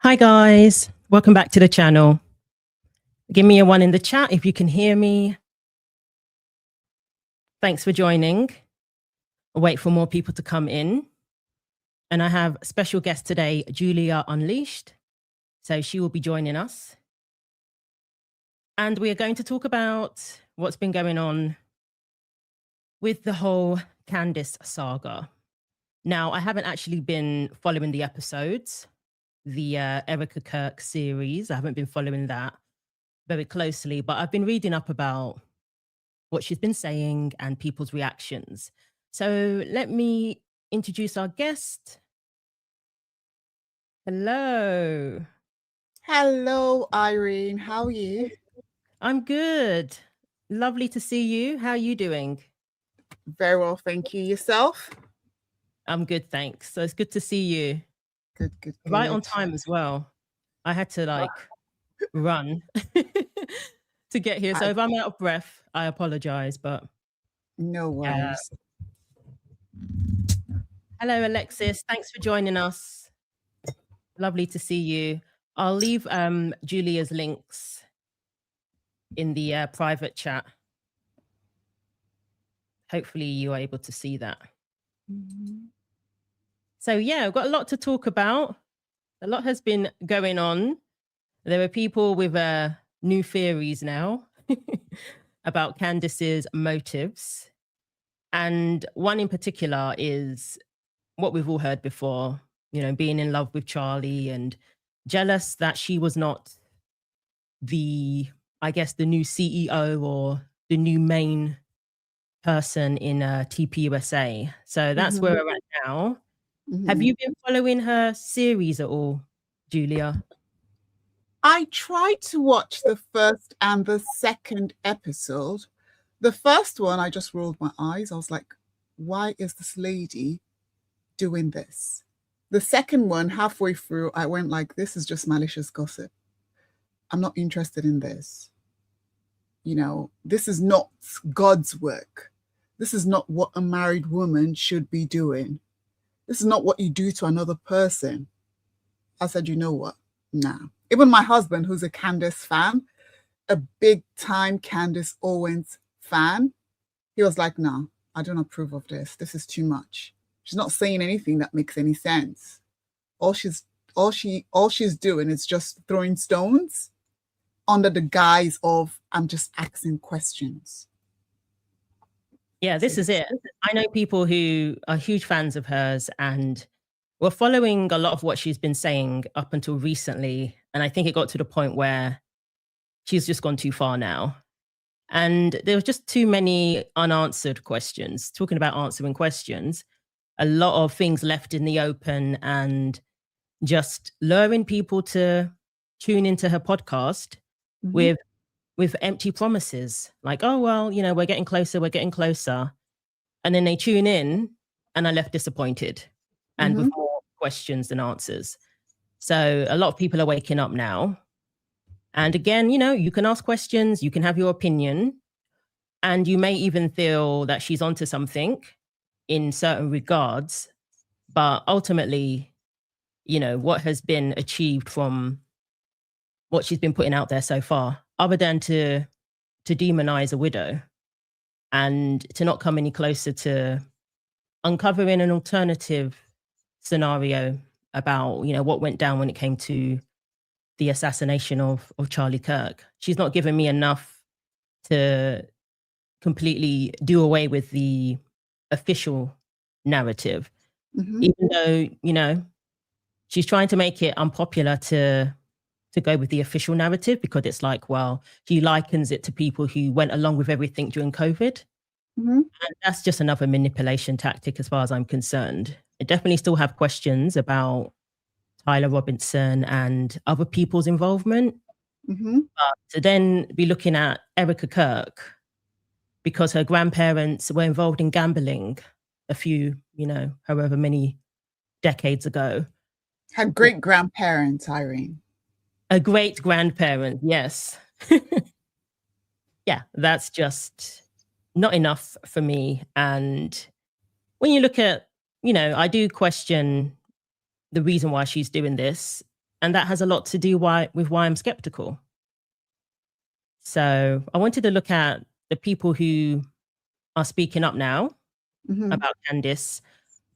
Hi guys, welcome back to the channel. Give me a 1 in the chat if you can hear me. Thanks for joining. I'll wait for more people to come in. And I have a special guest today, Julia Unleashed. So she will be joining us. And we are going to talk about what's been going on with the whole Candace saga. Now, I haven't actually been following the episodes, the Erica Kirk series. I haven't been following that very closely, but I've been reading up about what she's been saying and people's reactions. So let me introduce our guest. Hello. Hello, Irene. How are you? I'm good. Lovely to see you. How are you doing? Very well, thank you. Yourself? I'm good, thanks. So it's good to see you. Good. Right on time as well. I had to run to get here. So if I'm out of breath, I apologize, but no worries. Hello, Alexis. Thanks for joining us. Lovely to see you. I'll leave Julia's links in the private chat. Hopefully you are able to see that. So yeah, I've got a lot to talk about. A lot has been going on. There are people with new theories now about Candace's motives. And one in particular is what we've all heard before, you know, being in love with Charlie and jealous that she was not the new CEO or the new main person in TPUSA. So that's where we're at now. Have you been following her series at all, Julia? I tried to watch the first and the second episode. The first one, I just rolled my eyes. I was like, why is this lady doing this? The second one, halfway through, I went like, this is just malicious gossip. I'm not interested in this. You know, this is not God's work. This is not what a married woman should be doing. This is not what you do to another person. I said, you know what? Nah. Even my husband, who's a Candace fan, a big time Candace Owens fan, he was like, no, I don't approve of this. This is too much. She's not saying anything that makes any sense. All she's doing is just throwing stones under the guise of, I'm just asking questions. Yeah, this is it. I know people who are huge fans of hers and were following a lot of what she's been saying up until recently. And I think it got to the point where she's just gone too far now. And there was just too many unanswered questions. Talking about answering questions, a lot of things left in the open and just luring people to tune into her podcast with empty promises. Like, oh, well, you know, we're getting closer. And then they tune in and are left disappointed and with more questions than answers. So a lot of people are waking up now. And again, you know, you can ask questions, you can have your opinion, and you may even feel that she's onto something in certain regards. But ultimately, you know, what has been achieved from what she's been putting out there so far, other than to demonize a widow and to not come any closer to uncovering an alternative scenario about, you know, what went down when it came to the assassination of Charlie Kirk. She's not given me enough to completely do away with the official narrative, even though, you know, she's trying to make it unpopular to go with the official narrative because it's like, well, she likens it to people who went along with everything during COVID. And that's just another manipulation tactic as far as I'm concerned. I definitely still have questions about Tyler Robinson and other people's involvement. But to then be looking at Erica Kirk because her grandparents were involved in gambling a few, you know, however many decades ago. Her great-grandparents, Irene. A great-grandparent, yes. Yeah, that's just not enough for me. And when you look at, you know, I do question the reason why she's doing this. And that has a lot to do with why I'm skeptical. So I wanted to look at the people who are speaking up now about Candace,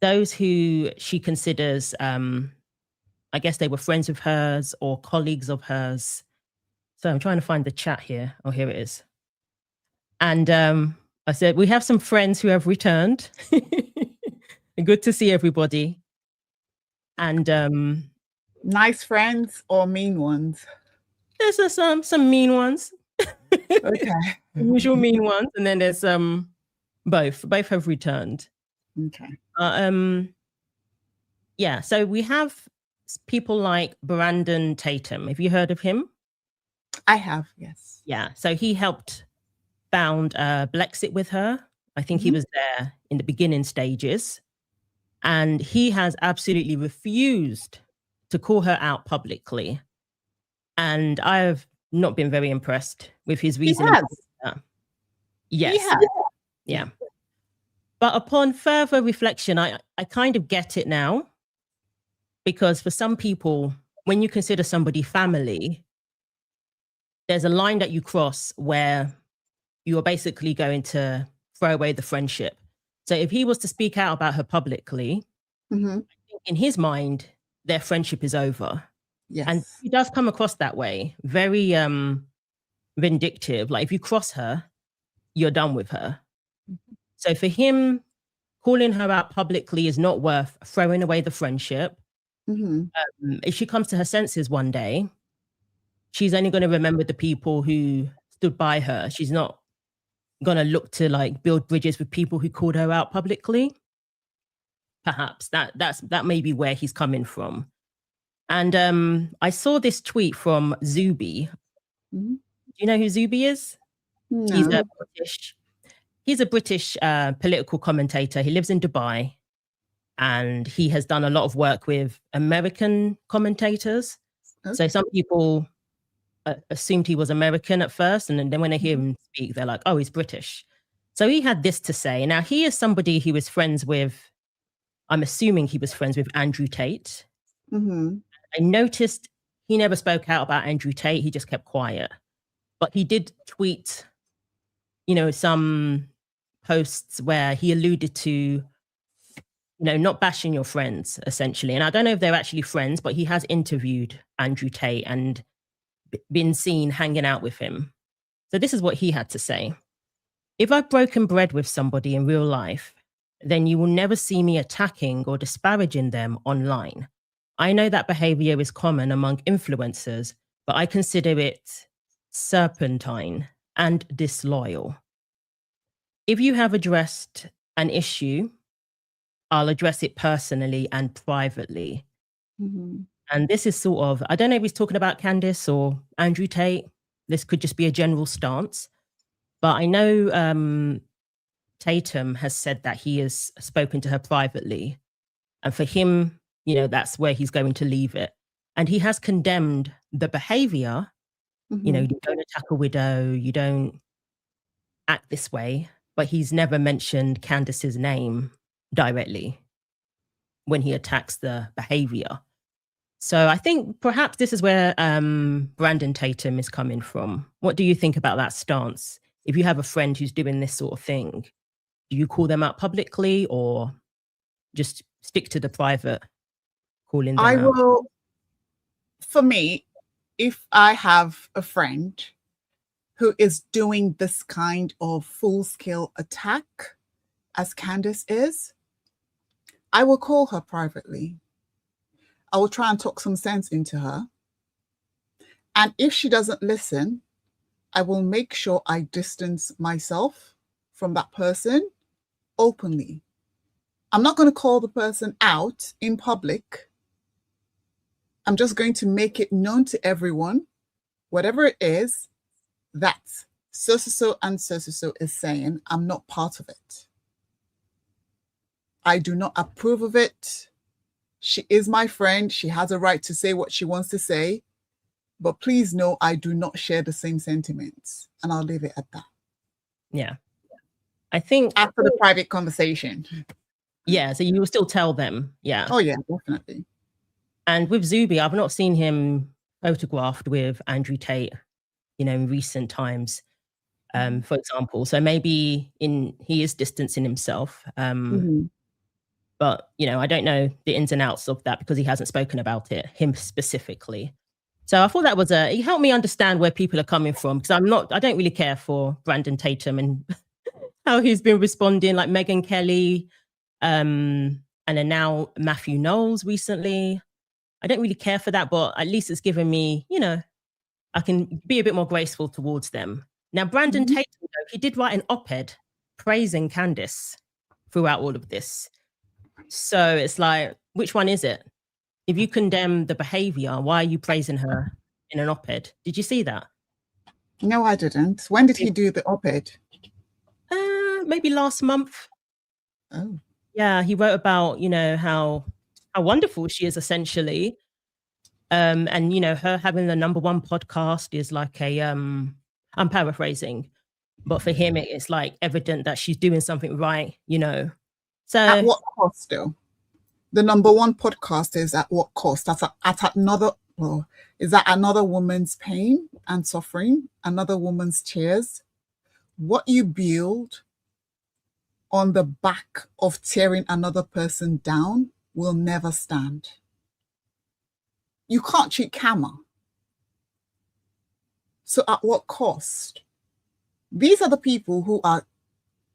those who she considers, I guess they were friends of hers or colleagues of hers. So I'm trying to find the chat here. Oh, here it is. And I said, we have some friends who have returned. Good to see everybody. And nice friends or mean ones? There's some mean ones. Okay. Usual mean ones. And then there's both. Both have returned. Okay. Yeah, so we have people like Brandon Tatum. Have you heard of him? I have, yes. Yeah, so he helped found Blexit with her. I think he was there in the beginning stages. And he has absolutely refused to call her out publicly. And I have not been very impressed with his reasoning. Yes. Yeah. But upon further reflection, I kind of get it now. Because for some people, when you consider somebody family, there's a line that you cross where you are basically going to throw away the friendship. So if he was to speak out about her publicly, I think in his mind, their friendship is over. Yes. And he does come across that way, very vindictive. Like if you cross her, you're done with her. So for him, calling her out publicly is not worth throwing away the friendship. If she comes to her senses one day, she's only going to remember the people who stood by her. She's not going to look to like build bridges with people who called her out publicly. Perhaps that may be where he's coming from. And I saw this tweet from Zuby. Do you know who Zuby is? No. He's a British political commentator. He lives in Dubai, and he has done a lot of work with American commentators. Okay. So some people assumed he was American at first, and then when they hear him speak, they're like, oh, he's British. So he had this to say. Now, he is somebody who was friends with, I'm assuming he was friends with Andrew Tate. I noticed he never spoke out about Andrew Tate. He just kept quiet. But he did tweet, some posts where he alluded to, not bashing your friends, essentially. And I don't know if they're actually friends, but he has interviewed Andrew Tate and been seen hanging out with him. So this is what he had to say. If I've broken bread with somebody in real life, then you will never see me attacking or disparaging them online. I know that behavior is common among influencers, but I consider it serpentine and disloyal. If you have addressed an issue, I'll address it personally and privately. And this is sort of, I don't know if he's talking about Candace or Andrew Tate. This could just be a general stance. But I know Tatum has said that he has spoken to her privately. And for him, that's where he's going to leave it. And he has condemned the behavior. You don't attack a widow, you don't act this way. But he's never mentioned Candace's name directly when he attacks the behavior. So I think perhaps this is where Brandon Tatum is coming from. What do you think about that stance? If you have a friend who's doing this sort of thing, do you call them out publicly or just stick to the private calling them out? Will, for me, if I have a friend who is doing this kind of full-scale attack, as Candace is, I will call her privately. I will try and talk some sense into her. And if she doesn't listen, I will make sure I distance myself from that person openly. I'm not going to call the person out in public. I'm just going to make it known to everyone, whatever it is, that so-so-so and so-so-so is saying, I'm not part of it. I do not approve of it. She is my friend. She has a right to say what she wants to say. But please know I do not share the same sentiments. And I'll leave it at that. Yeah. I think after the private conversation. Yeah. So you will still tell them. Yeah. Oh, yeah, definitely. And with Zuby, I've not seen him photographed with Andrew Tate, in recent times, for example. So maybe he is distancing himself. But, I don't know the ins and outs of that because he hasn't spoken about it, him specifically. So I thought that was it helped me understand where people are coming from, because I don't really care for Brandon Tatum and how he's been responding, like Megyn Kelly, and then now Matthew Knowles recently. I don't really care for that, but at least it's given me, I can be a bit more graceful towards them. Now, Brandon Tatum, though, he did write an op-ed praising Candace throughout all of this. So it's like, which one is it? If you condemn the behavior, why are you praising her in an op-ed? Did you see that? No, I didn't. When did he do the op-ed? Maybe last month. Oh. Yeah, he wrote about, how wonderful she is, essentially. And, her having the #1 podcast is like I'm paraphrasing, but for him, it's like evident that she's doing something right, So at what cost, though? The #1 podcast is at what cost? That's at another, well, is that another woman's pain and suffering, another woman's tears? What you build on the back of tearing another person down will never stand. You can't cheat karma. So at what cost? These are the people who are,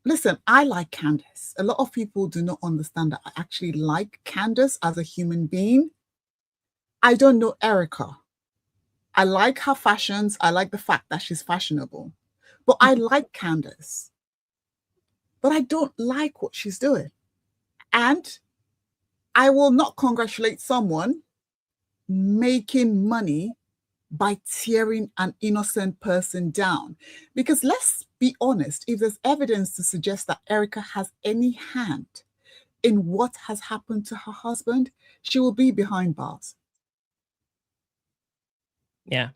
listen, I like Candace. A lot of people do not understand that I actually like Candace as a human being. I don't know Erica. I like her fashions. I like the fact that she's fashionable. But I like Candace. But I don't like what she's doing. And I will not congratulate someone making money by tearing an innocent person down. Because let's be honest, if there's evidence to suggest that Erica has any hand in what has happened to her husband, she will be behind bars. Yeah.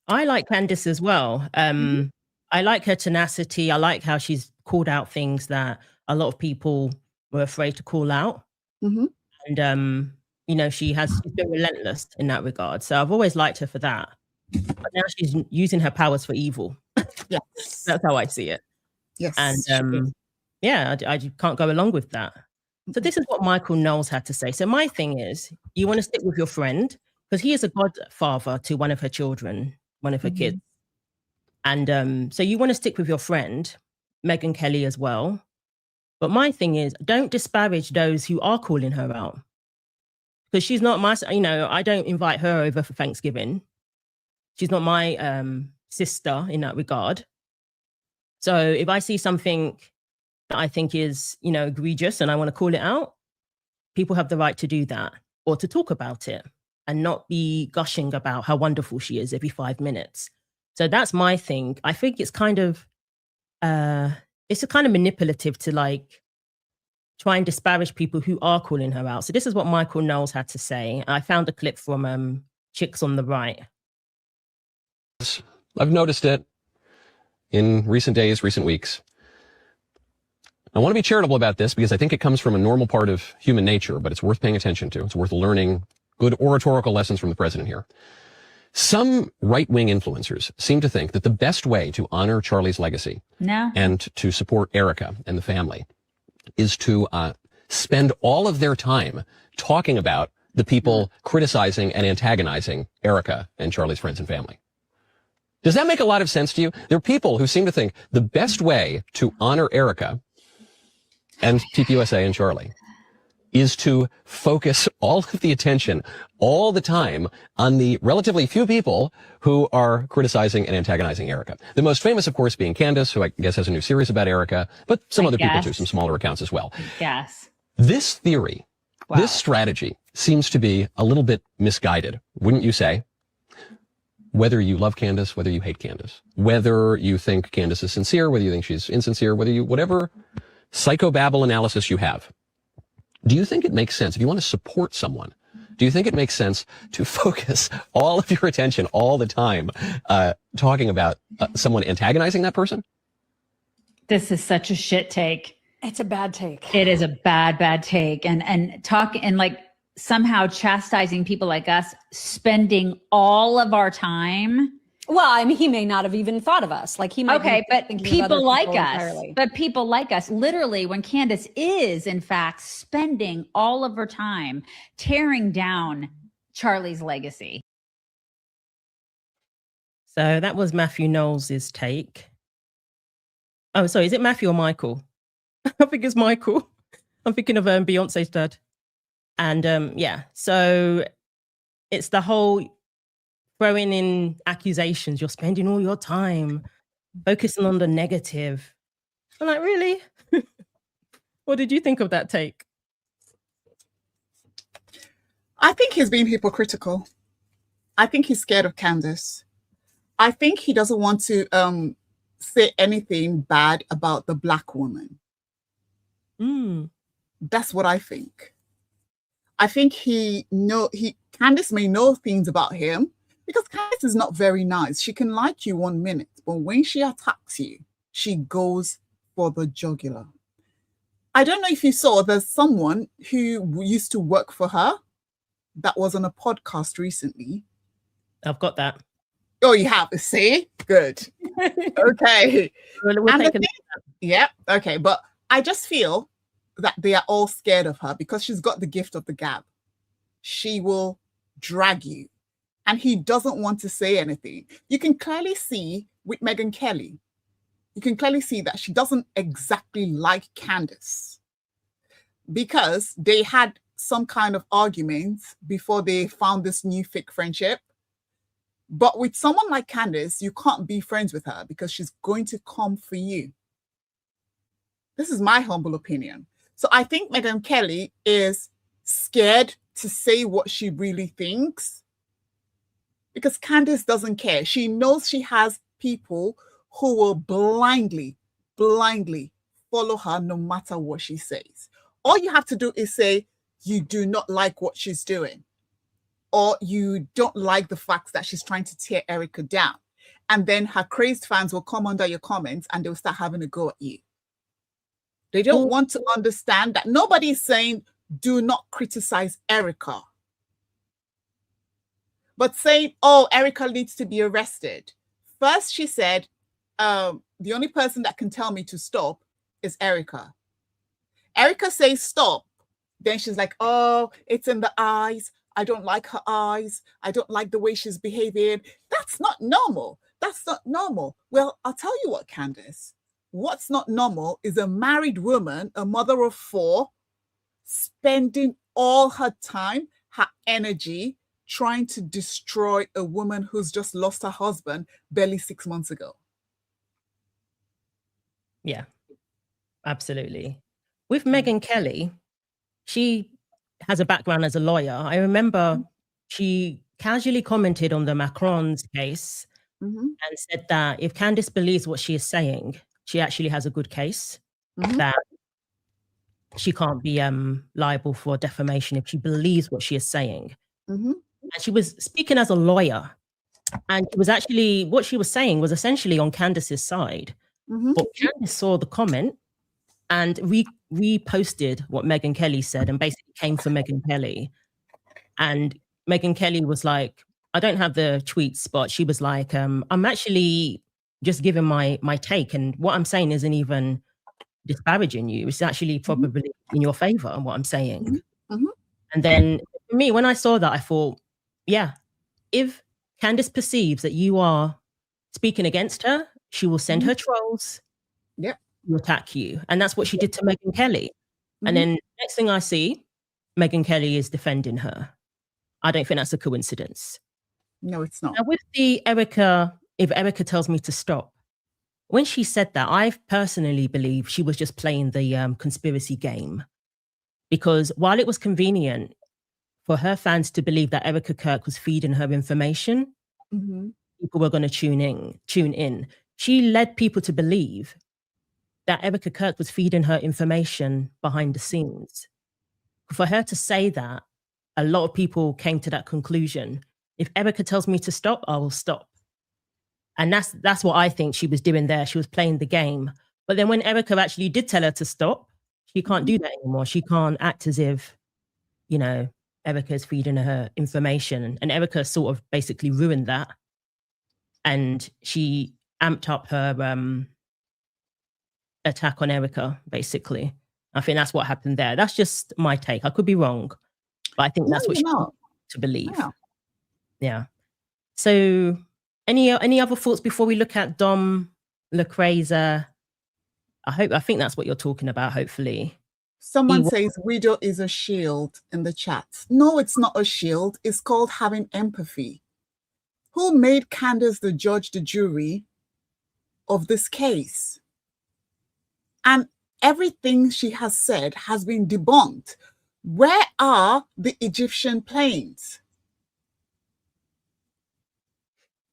I like Candace as well. I like her tenacity. I like how she's called out things that a lot of people were afraid to call out. And, she's been relentless in that regard. So I've always liked her for that. But now she's using her powers for evil. Yes. That's how I see it. Yes. And I can't go along with that. So this is what Michael Knowles had to say. So my thing is, you want to stick with your friend because he is a godfather to one of her children, one of her kids. And so you want to stick with your friend, Megyn Kelly, as well. But my thing is, don't disparage those who are calling her out. Because she's not my, I don't invite her over for Thanksgiving. She's not my sister in that regard. So if I see something that I think is, egregious and I want to call it out, people have the right to do that or to talk about it and not be gushing about how wonderful she is every 5 minutes. So that's my thing. I think it's kind of, it's a kind of manipulative to like try and disparage people who are calling her out. So this is what Michael Knowles had to say. I found a clip from Chicks on the Right. I've noticed it in recent days, recent weeks. I want to be charitable about this because I think it comes from a normal part of human nature, but it's worth paying attention to. It's worth learning good oratorical lessons from the president here. Some right-wing influencers seem to think that the best way to honor Charlie's legacy and to support Erica and the family is to spend all of their time talking about the people criticizing and antagonizing Erica and Charlie's friends and family. Does that make a lot of sense to you? There are people who seem to think the best way to honor Erica and TPUSA and Charlie is to focus all of the attention all the time on the relatively few people who are criticizing and antagonizing Erica. The most famous, of course, being Candace, who I guess has a new series about Erica, but some other people too, some smaller accounts as well. Yes. This theory, this strategy seems to be a little bit misguided, wouldn't you say? Whether you love Candace, whether you hate Candace, whether you think Candace is sincere, whether you think she's insincere, whatever psychobabble analysis you have. Do you think it makes sense, if you want to support someone, do you think it makes sense to focus all of your attention all the time talking about someone antagonizing that person? This is such a shit take. It's a bad take. It is a bad take. And talk and like somehow chastising people like us, spending all of our time. Well, I mean, he may not have even thought of us. Like he might. Okay, but people like us. Entirely. But people like us, literally, when Candace is in fact spending all of her time tearing down Charlie's legacy. So that was Matthew Knowles' take. Oh, sorry, is it Matthew or Michael? I think it's Michael. I'm thinking of Beyonce's dad. And yeah, so it's the whole throwing in accusations. You're spending all your time focusing on the negative. I'm like, really? What did you think of that take? I think he's being hypocritical. I think he's scared of Candace. I think he doesn't want to say anything bad about the Black woman. That's what I think. I think Candace may know things about him because Candace is not very nice. She can like you 1 minute, but when she attacks you, she goes for the jugular. I don't know if you saw, there's someone who used to work for her that was on a podcast recently. I've got that. Oh, you have? See? Good. Okay. Yeah. Okay. But I just feel that they are all scared of her because she's got the gift of the gab. She will drag you. And he doesn't want to say anything. You can clearly see with Megyn Kelly, you can clearly see that she doesn't exactly like Candace because they had some kind of argument before they found this new fake friendship. But with someone like Candace, you can't be friends with her because she's going to come for you. This is my humble opinion. So I think Megyn Kelly is scared to say what she really thinks because Candace doesn't care. She knows she has people who will blindly follow her no matter what she says. All you have to do is say you do not like what she's doing, or you don't like the fact that she's trying to tear Erica down. And then her crazed fans will come under your comments and they'll start having a go at you. They don't want to understand that nobody's saying do not criticize Erica. But saying, oh, Erica needs to be arrested. First, she said, the only person that can tell me to stop is Erica. Erica says stop. Then she's like, oh, it's in the eyes. I don't like her eyes. I don't like the way she's behaving. That's not normal. That's not normal. Well, I'll tell you what, Candace. What's not normal is a married woman, a mother of 4, spending all her time, her energy, trying to destroy a woman who's just lost her husband barely 6 months ago. Yeah, absolutely. With Megyn Kelly, she has a background as a lawyer. I remember she casually commented on the Macron's case and said that if Candace believes what she is saying, she actually has a good case, that she can't be liable for defamation if she believes what she is saying. And she was speaking as a lawyer. And it was actually, what she was saying was essentially on Candace's side. But Candace saw the comment and reposted what Megyn Kelly said and basically came for Megyn Kelly. And Megyn Kelly was like, I don't have the tweets, but she was like, I'm actually just giving my take. And what I'm saying isn't even disparaging you. It's actually probably in your favor what I'm saying. And then for me, when I saw that, I thought, yeah, if Candace perceives that you are speaking against her, she will send her trolls to attack you. And that's what she did to Megyn Kelly. And then next thing I see, Megyn Kelly is defending her. I don't think that's a coincidence. No, it's not. Now with the Erica, if Erica tells me to stop, when she said that, I personally believe she was just playing the conspiracy game. Because while it was convenient for her fans to believe that Erica Kirk was feeding her information, people were going to tune in. She led people to believe that Erica Kirk was feeding her information behind the scenes. For her to say that, a lot of people came to that conclusion. If Erica tells me to stop, I will stop. And that's what I think she was doing there. She was playing the game. But then when Erica actually did tell her to stop, She can't do that anymore. She can't act as if, you know, Erica's feeding her information, and Erica sort of basically ruined that. And she amped up her attack on Erica, basically. I think that's what happened there. That's just my take. I could be wrong, but I think that's what she wants to believe. Yeah. So any other thoughts before we look at Dom Lecrae's? I think that's what you're talking about, hopefully. Someone says widow is a shield in the chat. No, it's not a shield. It's called having empathy. Who made Candace the judge, the jury of this case? And everything she has said has been debunked. Where are the Egyptian planes?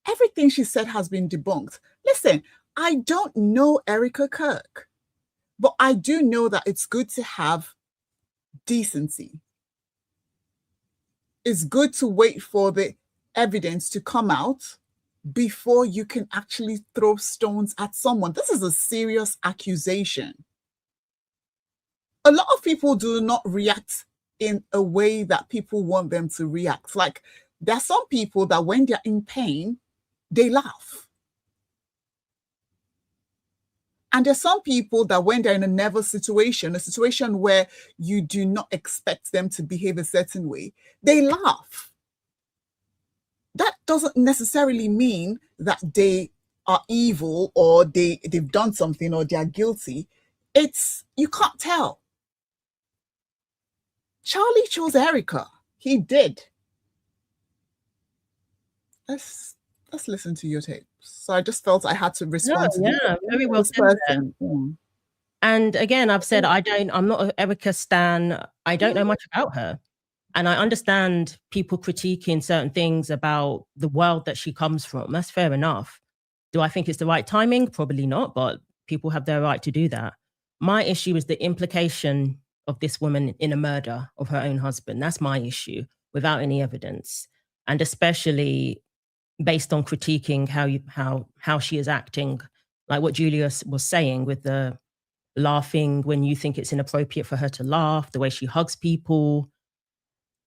Everything she said has been debunked. Listen, I don't know Erica Kirk, but I do know that it's good to have decency. It's good to wait for the evidence to come out before you can actually throw stones at someone. This is a serious accusation. A lot of people do not react in a way that people want them to react. Like, there are some people that when they're in pain, they laugh. And there's some people that when they're in a nervous situation, a situation where you do not expect them to behave a certain way, they laugh. That doesn't necessarily mean that they are evil or they've done something or they are guilty. You can't tell. Charlie chose Erica. He did. Let's listen to your tape. So I just felt I had to respond to very well said there. And again, I've said I'm not an Erica stan. I don't know much about her. And I understand people critiquing certain things about the world that she comes from. That's fair enough. Do I think it's the right timing? Probably not, but people have their right to do that. My issue is the implication of this woman in a murder of her own husband. That's my issue, without any evidence. And especially based on critiquing how she is acting, like what Julia was saying with the laughing when you think it's inappropriate for her to laugh, the way she hugs people.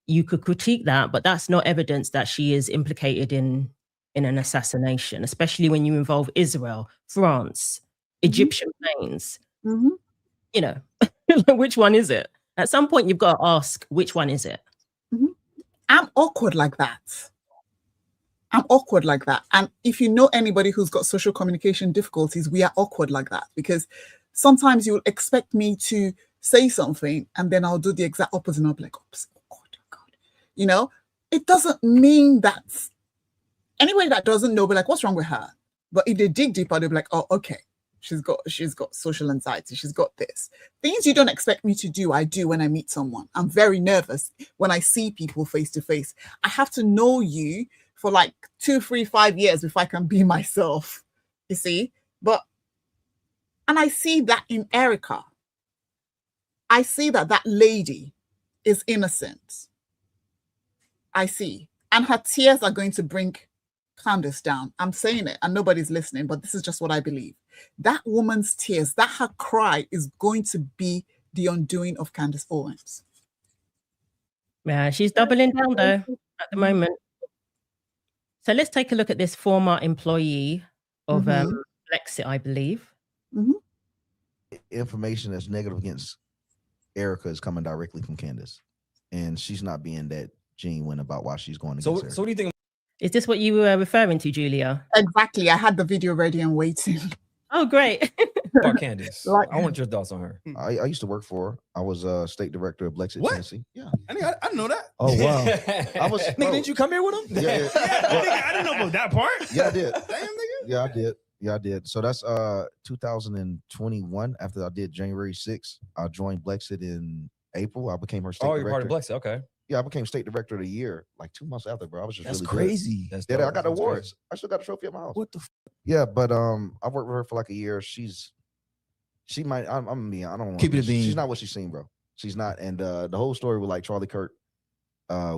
You could critique that, but that's not evidence that she is implicated in an assassination, especially when you involve Israel, France, Egyptian planes. You know, which one is it? At some point, you've got to ask, which one is it? I'm awkward like that. I'm awkward like that. And if you know anybody who's got social communication difficulties, we are awkward like that, because sometimes you'll expect me to say something and then I'll do the exact opposite and I'll be like, oops, oh God. You know, it doesn't mean that anybody that doesn't know, be like, what's wrong with her? But if they dig deeper, they'll be like, oh, okay, she's got social anxiety. She's got this. Things you don't expect me to do, I do when I meet someone. I'm very nervous when I see people face to face. I have to know you for like 2, 3, 5 years before I can be myself, you see? And I see that in Erica. I see that lady is innocent. I see. And her tears are going to bring Candace down. I'm saying it and nobody's listening, but this is just what I believe. That woman's tears, that her cry is going to be the undoing of Candace Owens. Yeah, she's doubling down though at the moment. So let's take a look at this former employee of Brexit, I believe. Information that's negative against Erica is coming directly from Candace, and she's not being that genuine about why she's going against her. So what do you think? Is this what you were referring to, Julia? Exactly. I had the video ready and waiting. Oh, great. About Candace. I want your thoughts on her. I used to work for her. I was state director of Brexit, Tennessee. Yeah. I didn't know that. Oh, wow. Nigga, didn't you come here with him? Yeah. Nigga, I didn't know about that part. Yeah, I did. Damn, nigga. Yeah, I did. So that's 2021. After I did January 6th, I joined Brexit in April. I became her state director. You're part of Brexit. Okay. Yeah, I became state director of the year like 2 months after, bro. I was just That's really crazy. Good. I got awards. I still got a trophy at my house. What the? Yeah, but I worked with her for like a year. She might. I don't Keep it a bean. She's not what she's seen, bro. She's not. And the whole story with like Charlie Kirk,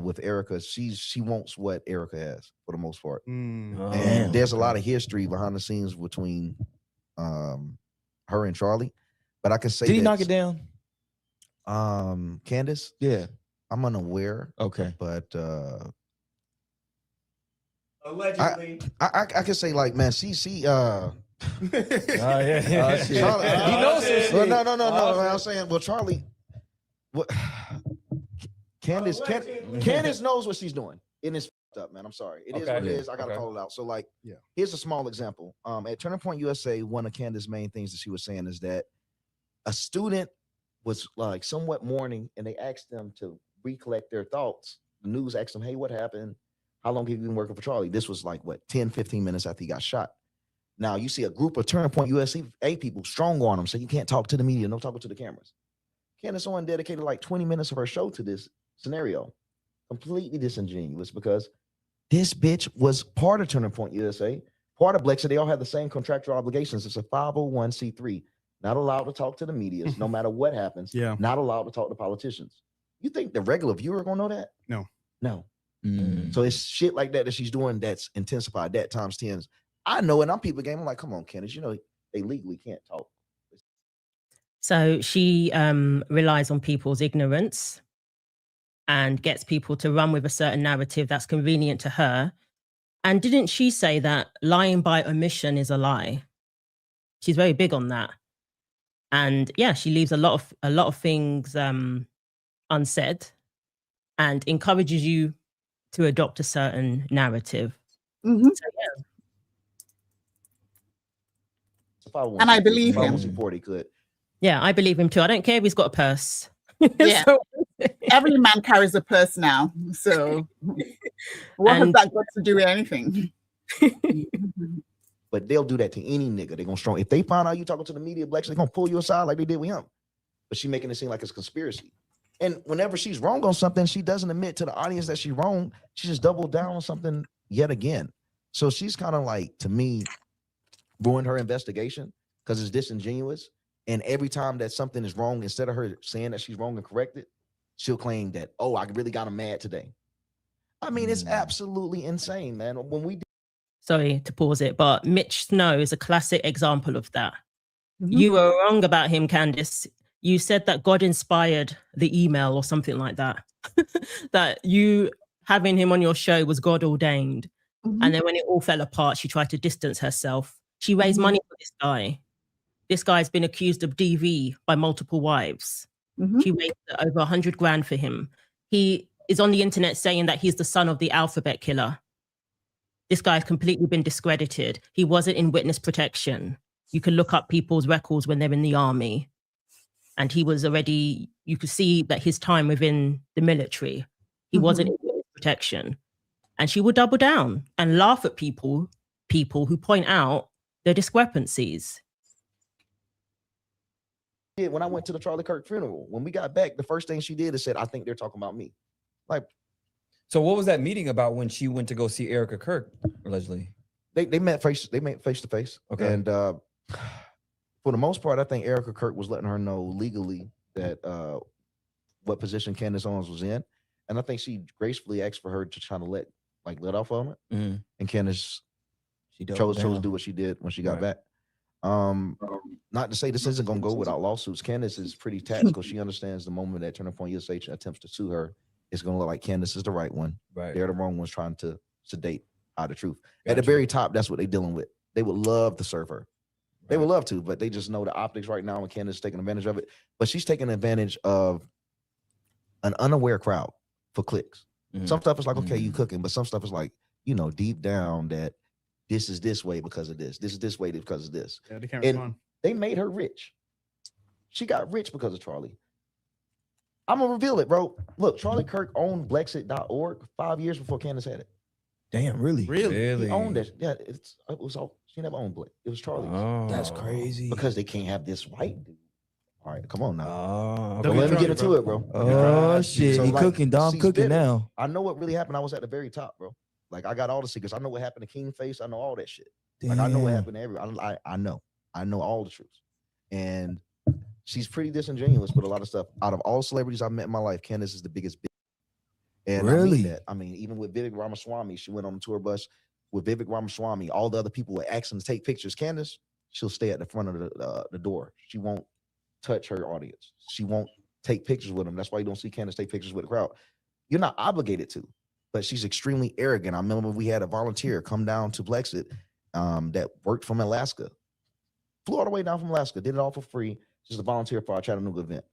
with Erica, she wants what Erica has for the most part. And there's a lot of history behind the scenes between her and Charlie. But I can say, did he knock it down? Candace, Yeah. I'm unaware. Okay. But Allegedly. I can say like, man, she yeah. Shit. Charlie, He knows this. well, no. I'm saying, well, Charlie, what Candace knows what she's doing. And it's fucked up, man. I'm sorry. It is what it is. I gotta call it out. So, like, here's a small example. At Turning Point USA, one of Candace's main things that she was saying is that a student was like somewhat mourning, and they asked them to recollect their thoughts. The news asked them, hey, what happened? How long have you been working for Charlie? This was like, what, 10, 15 minutes after he got shot. Now, you see a group of Turning Point USA people strong on him, so you can't talk to the media, no talking to the cameras. Candace Owens dedicated like 20 minutes of her show to this scenario. Completely disingenuous, because this bitch was part of Turning Point USA, part of Blexit. They all have the same contractual obligations. It's a 501c3, not allowed to talk to the media, no matter what happens. Yeah. Not allowed to talk to politicians. You think the regular viewer gonna know that? No. So it's shit like that she's doing that's intensified, that times 10. I know it. I'm people game. I'm like, come on, Candace, you know they legally can't talk. So she relies on people's ignorance and gets people to run with a certain narrative that's convenient to her. And didn't she say that lying by omission is a lie? She's very big on that. And yeah, she leaves a lot of things unsaid and encourages you to adopt a certain narrative. Mm-hmm. So, yeah. And I believe him. Support he could. Yeah, I believe him too. I don't care if he's got a purse. Yeah. So, every man carries a purse now. So what has that got to do with anything? But they'll do that to any nigga. They're gonna strong. If they find out you talking to the media, Blacks, they're gonna pull you aside like they did with him. But she making it seem like it's a conspiracy. And whenever she's wrong on something, she doesn't admit to the audience that she's wrong. She just doubled down on something yet again. So she's kind of like, to me, ruined her investigation because it's disingenuous. And every time that something is wrong, instead of her saying that she's wrong and correct it, she'll claim that, oh, I really got him mad today. I mean, it's absolutely insane, man. When we sorry to pause it, but Mitch Snow is a classic example of that. You were wrong about him, Candace. You said that God inspired the email or something like that. That you having him on your show was God ordained. And then when it all fell apart, she tried to distance herself. She raised money for this guy. This guy's been accused of DV by multiple wives. She raised over 100 grand for him. He is on the internet saying that he's the son of the alphabet killer. This guy's completely been discredited. He wasn't in witness protection. You can look up people's records when they're in the army. And he was already, you could see that his time within the military, he wasn't in witness protection. And she would double down and laugh at people who point out the discrepancies. When I went to the Charlie Kirk funeral, when we got back, the first thing she did is said, I think they're talking about me. Like, so what was that meeting about when she went to go see Erica Kirk, allegedly? They met face to face. Okay. And for the most part, I think Erica Kirk was letting her know legally that what position Candace Owens was in. And I think she gracefully asked for her to try to let off on it. And Candace chose to do what she did when she got back. Not to say this isn't going to go without lawsuits. Candace is pretty tactical. She understands the moment that Turning Point USA attempts to sue her, it's going to look like Candace is the right one. Right. They're the wrong ones trying to sedate out the truth. At the very top, that's what they're dealing with. They would love to serve her. They would love to, but they just know the optics right now, and Candace is taking advantage of it. But she's taking advantage of an unaware crowd for clicks. Some stuff is like, okay, you cooking, but some stuff is like, you know, deep down that this is this way because of this. This is this way because of this. Yeah, they can't and respond. they made her rich. She got rich because of Charlie. I'm going to reveal it, bro. Look, Charlie Kirk owned Blexit.org 5 years before Candace had it. Damn, really? He owned it. Yeah, it was all, she never owned Blexit. It was Charlie's. Oh, that's crazy. Because they can't have this white dude. All right, come on now. Oh, But let me get into it, bro. Oh, shit. So, He like, cooking, Dom she's cooking bitter. now. I know what really happened. I was at the very top, bro. Like, I got all the secrets. I know what happened to King Face. I know all that shit. Like, I know what happened to everyone. I know. I know all the truths. And she's pretty disingenuous with a lot of stuff. Out of all celebrities I've met in my life, Candace is the biggest bitch. And really? I mean that. I mean, even with Vivek Ramaswamy, she went on the tour bus with Vivek Ramaswamy. All the other people were asking to take pictures. Candace, she'll stay at the front of the door. She won't touch her audience. She won't take pictures with them. That's why you don't see Candace take pictures with the crowd. You're not obligated to, but she's extremely arrogant. I remember we had a volunteer come down to Blexit that worked from Alaska, flew all the way down from Alaska, did it all for free, just a volunteer for our Chattanooga event.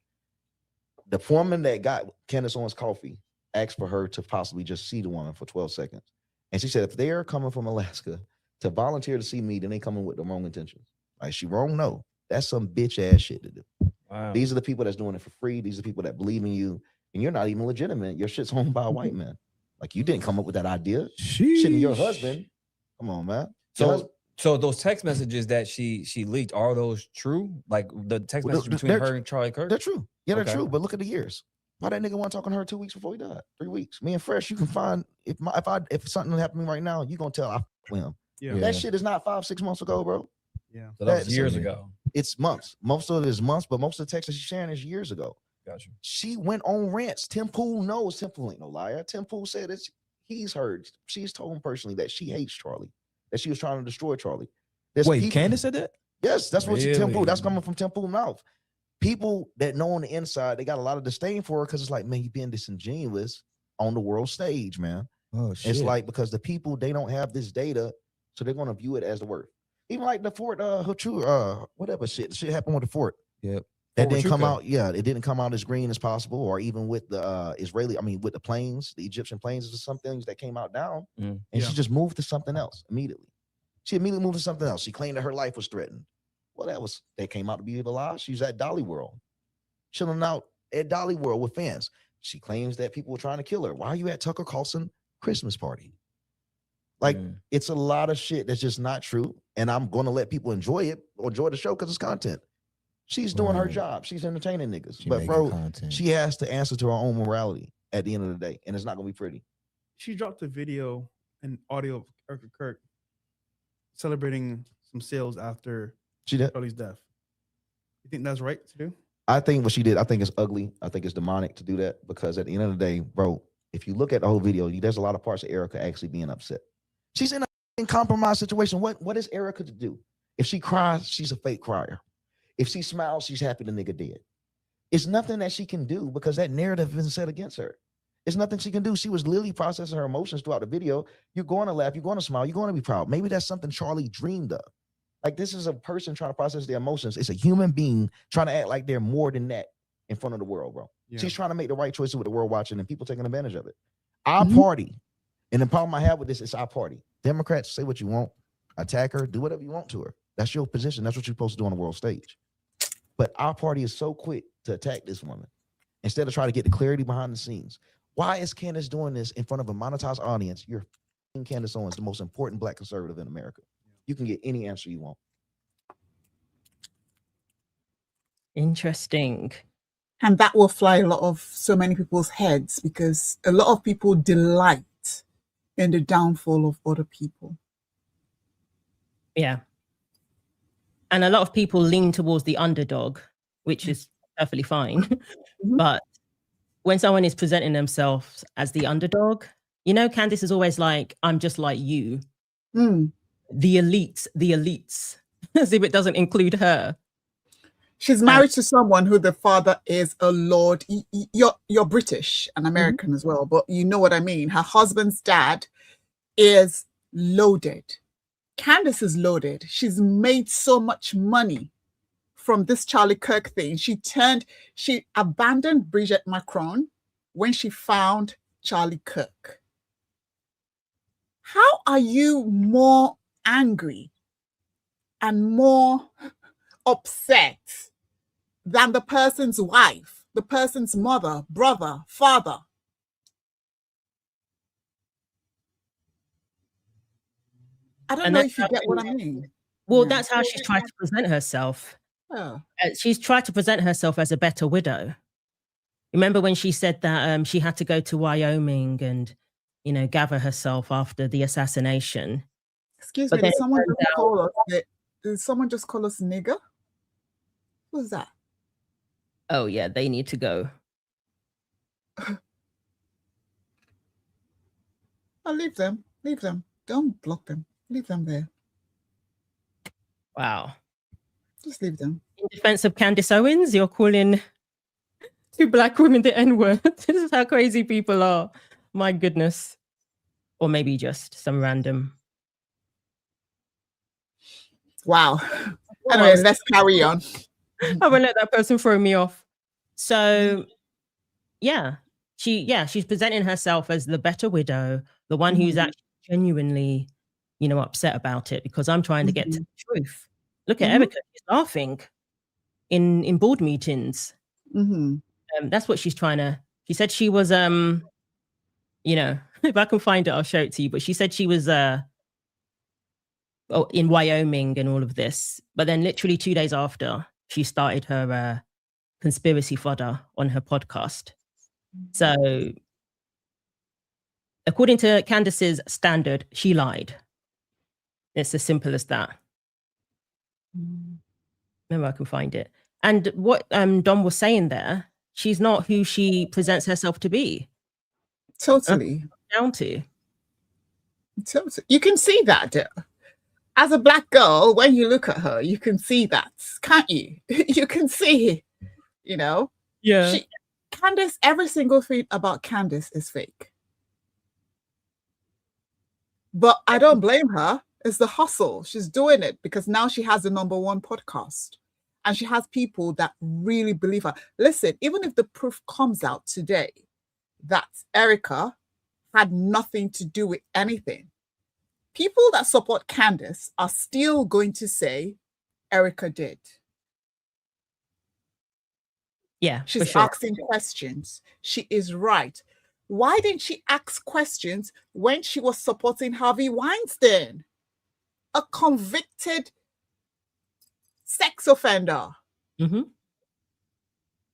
The foreman that got Candace Owens coffee asked for her to possibly just see the woman for 12 seconds. And she said, if they're coming from Alaska to volunteer to see me, then they coming with the wrong intentions. Like, she wrong? No. That's some bitch ass shit to do. Wow. These are the people that's doing it for free. These are the people that believe in you, and you're not even legitimate. Your shit's owned by a white man. Like, you didn't come up with that idea. Shitting your husband. Come on, man. So those text messages that she leaked, are those true? Like the text messages between her and Charlie Kirk? They're true. Yeah, they're true. But look at the years. Why that nigga wasn't talking to her 2 weeks before he died? 3 weeks. Me and Fresh, you can find if something happened to me right now, you gonna tell I with him. Yeah. That shit is not 5-6 months ago, bro. Yeah. So that was years ago. It's months. Most of it is months, but most of the text that she's sharing is years ago. Gotcha. She went on rants. Tim Pool knows. Tim Pool ain't no liar. Tim Pool said it's he's heard. She's told him personally that she hates Charlie, that she was trying to destroy Charlie. Wait, Candace said that? Yes, that's what Tim Pool. That's Really? coming from Tim Pool's mouth. People that know on the inside, they got a lot of disdain for her because it's like, man, you being disingenuous on the world stage, man. Oh shit. It's like, because the people, they don't have this data, so they're gonna view it as the worth. Even like the Fort whatever shit happened with the fort. Yep. That didn't come out. Yeah, it didn't come out as green as possible, or even with the with the planes, the Egyptian planes, there's some things that came out down, and she just moved to something else immediately. She immediately moved to something else. She claimed that her life was threatened. Well, that came out to be a lie. She's at Dolly World, chilling out at Dolly World with fans. She claims that people were trying to kill her. Why are you at Tucker Carlson Christmas party? Like, it's a lot of shit that's just not true. And I'm going to let people enjoy it or enjoy the show because it's content. She's doing her job. She's entertaining niggas. But bro, she has to answer to her own morality at the end of the day. And it's not going to be pretty. She dropped a video and audio of Erica Kirk celebrating some sales after Charlie's death. You think that's right to do? I think what she did, I think it's ugly. I think it's demonic to do that, because at the end of the day, bro, if you look at the whole video, there's a lot of parts of Erica actually being upset. She's in a compromised situation. What is Erica to do? If she cries, she's a fake crier. If she smiles, she's happy the nigga dead. It's nothing that she can do because that narrative has been set against her. It's nothing she can do. She was literally processing her emotions throughout the video. You're going to laugh. You're going to smile. You're going to be proud. Maybe that's something Charlie dreamed of. Like, this is a person trying to process their emotions. It's a human being trying to act like they're more than that in front of the world, bro. Yeah. She's trying to make the right choices with the world watching and people taking advantage of it. Our party, and the problem I have with this, it's our party. Democrats, say what you want. Attack her. Do whatever you want to her. That's your position. That's what you're supposed to do on the world stage. But our party is so quick to attack this woman instead of trying to get the clarity behind the scenes. Why is Candace doing this in front of a monetized audience? You're Candace Owens, the most important black conservative in America. You can get any answer you want. Interesting. And that will fly a lot of so many people's heads, because a lot of people delight in the downfall of other people. Yeah. And a lot of people lean towards the underdog, which is perfectly fine. But when someone is presenting themselves as the underdog, you know, Candace is always like, I'm just like you. The elites, as if it doesn't include her. She's married to someone who the father is a lord. You're British and American as well, but you know what I mean. Her husband's dad is loaded. Candace is loaded. She's made so much money from this Charlie Kirk thing. She abandoned Bridget Macron when she found Charlie Kirk. How are you more angry and more upset than the person's wife, the person's mother, brother, father? I don't know if you get what I mean. Well, that's how she's tried to present herself. Oh. She's tried to present herself as a better widow. Remember when she said that she had to go to Wyoming and, you know, gather herself after the assassination? Excuse me, did someone just call us nigger? Who's that? Oh, yeah, they need to go. I'll leave them. Leave them. Don't block them. Leave them there. Wow. Just leave them. In defense of Candace Owens, you're calling two black women the N-word. This is how crazy people are. My goodness. Or maybe just some random. Wow. Anyway, let's carry on. I won't let that person throw me off. So she's presenting herself as the better widow, the one who's actually genuinely, upset about it, because I'm trying to get to the truth. Look at Erica, she's laughing in board meetings. That's what she's trying to. She said she was if I can find it, I'll show it to you. But she said she was in Wyoming and all of this. But then literally 2 days after, she started her conspiracy fodder on her podcast. So according to Candace's standard, she lied. It's as simple as that. Maybe I can find it. And what Dom was saying there, she's not who she presents herself to be. Totally. Down to. Totally. You can see that. As a black girl, when you look at her, you can see that, can't you? You can see, Yeah. Candace, every single thing about Candace is fake. But I don't blame her. It's the hustle. She's doing it because now she has the #1 podcast. And she has people that really believe her. Listen, even if the proof comes out today that Erica had nothing to do with anything, people that support Candace are still going to say Erica did. Yeah, she's asking questions. She is right. Why didn't she ask questions when she was supporting Harvey Weinstein, a convicted sex offender?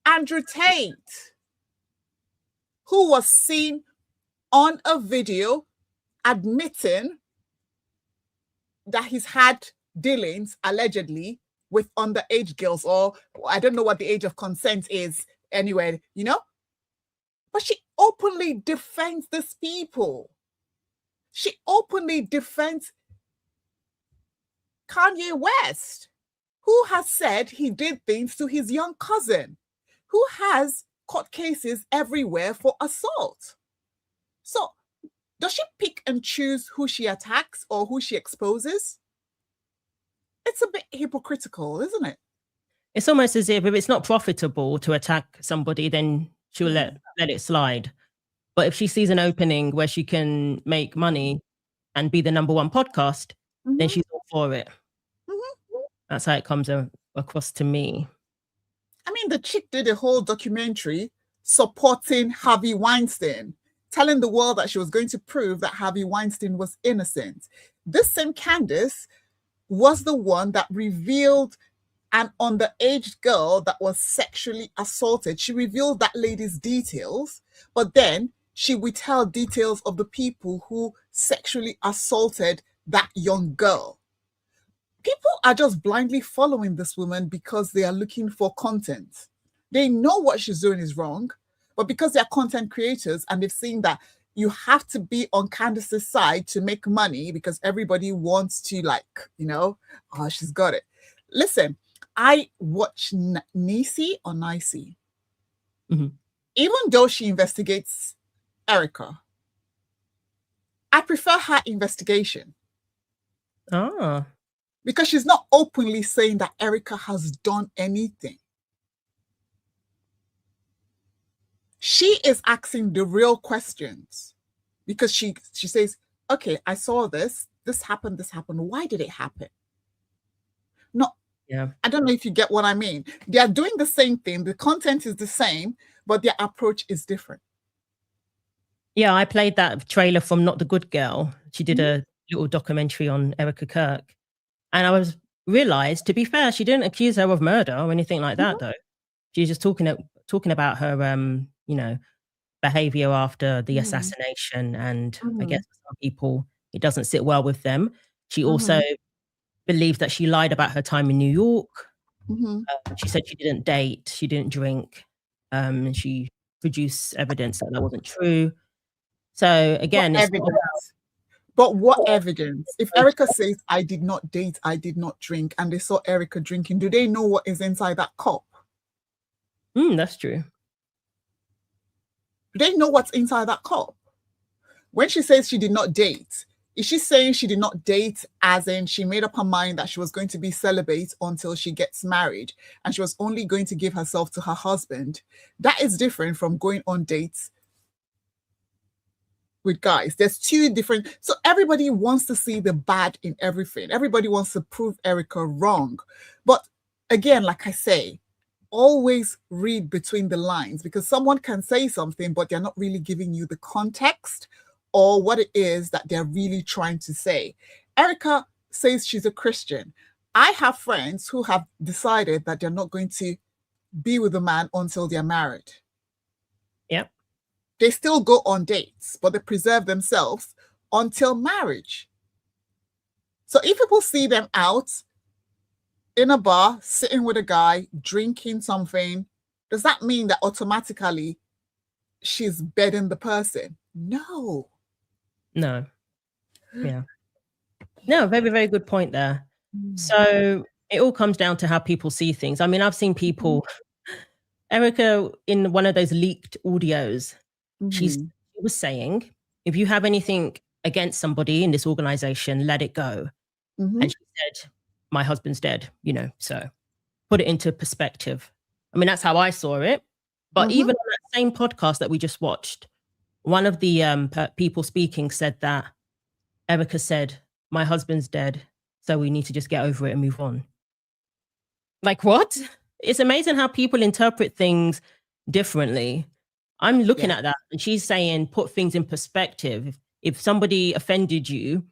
Andrew Tate, who was seen on a video admitting that he's had dealings, allegedly, with underage girls, or I don't know what the age of consent is anyway, But she openly defends these people. She openly defends Kanye West, who has said he did things to his young cousin, who has court cases everywhere for assault. So does she pick and choose who she attacks or who she exposes? It's a bit hypocritical, isn't it? It's almost as if it's not profitable to attack somebody, then she'll let it slide. But if she sees an opening where she can make money and be the #1 podcast, then she's all for it. That's how it comes across to me. I mean, the chick did a whole documentary supporting Harvey Weinstein, telling the world that she was going to prove that Harvey Weinstein was innocent. This same Candace was the one that revealed an underage girl that was sexually assaulted. She revealed that lady's details, but then she withheld details of the people who sexually assaulted that young girl. People are just blindly following this woman because they are looking for content. They know what she's doing is wrong, but because they're content creators and they've seen that you have to be on Candace's side to make money because everybody wants to, oh, she's got it. Listen, I watch Niecy or Nicey. Even though she investigates Erica, I prefer her investigation. Because she's not openly saying that Erica has done anything. She is asking the real questions because she says, okay, I saw this happened. Why did it happen? No, I don't know if you get what I mean. They are doing the same thing. The content is the same, but their approach is different. Yeah, I played that trailer from Not the Good Girl. She did a little documentary on Erica Kirk. And I realized, to be fair, she didn't accuse her of murder or anything like that, though. She's just talking about her, behavior after the assassination. And I guess for some people, it doesn't sit well with them. She also believes that she lied about her time in New York. She said she didn't date, she didn't drink, and she produced evidence that wasn't true. So again, But what evidence? If Erica says, I did not date, I did not drink, and they saw Erica drinking, do they know what is inside that cup? That's true. Do they know what's inside that cup? When she says she did not date, is she saying she did not date as in she made up her mind that she was going to be celibate until she gets married and she was only going to give herself to her husband? That is different from going on dates with guys. There's two different. So everybody wants to see the bad in everything. Everybody wants to prove Erica wrong. But again, like I say, always read between the lines, because someone can say something, but they're not really giving you the context or what it is that they're really trying to say. Erica says she's a Christian. I have friends who have decided that they're not going to be with a man until they're married. Yep. They still go on dates, but they preserve themselves until marriage. So if people see them out in a bar, sitting with a guy, drinking something, does that mean that automatically she's bedding the person? No. No. Yeah. No, very, very good point there. So it all comes down to how people see things. I mean, I've seen people, Erica, in one of those leaked audios, she was saying, if you have anything against somebody in this organization, let it go. And she said, my husband's dead, so put it into perspective. I mean, that's how I saw it. But even on that same podcast that we just watched, one of the people speaking said that Erica said, my husband's dead, so we need to just get over it and move on. Like, what? It's amazing how people interpret things differently. I'm looking at that, and she's saying, put things in perspective. If somebody offended you,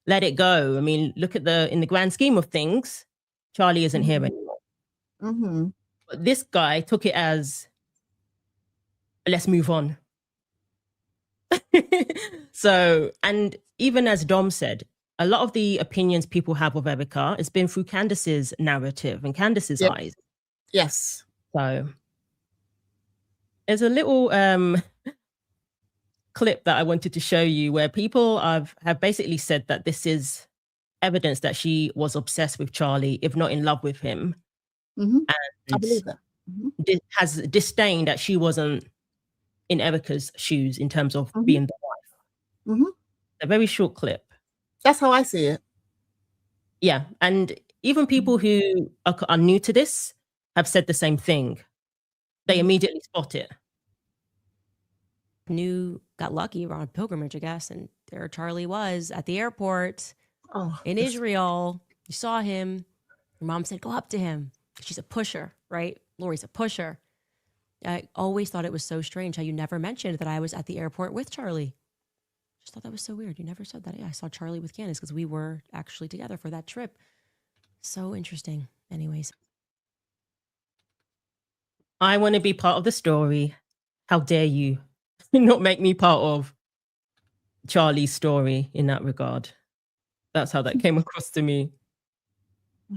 let it go. I mean, look at in the grand scheme of things, Charlie isn't here anymore. But this guy took it as, let's move on. So, and even as Dom said, a lot of the opinions people have of Erica has been through Candace's narrative and Candace's eyes. Yes. So there's a little clip that I wanted to show you where people have basically said that this is evidence that she was obsessed with Charlie, if not in love with him. And I believe that. Has disdain that she wasn't in Erica's shoes in terms of being the wife. A very short clip. That's how I see it. Yeah. And even people who are new to this have said the same thing. They immediately spot it. Got lucky, we're on a pilgrimage, I guess, and there Charlie was at the airport in Israel. You saw him. Your mom said, go up to him. She's a pusher, right? Lori's a pusher. I always thought it was so strange how you never mentioned that I was at the airport with Charlie. Just thought that was so weird. You never said that. Yeah, I saw Charlie with Candace because we were actually together for that trip. So interesting. Anyways. I want to be part of the story. How dare you not make me part of Charlie's story in that regard? That's how that came across to me. Do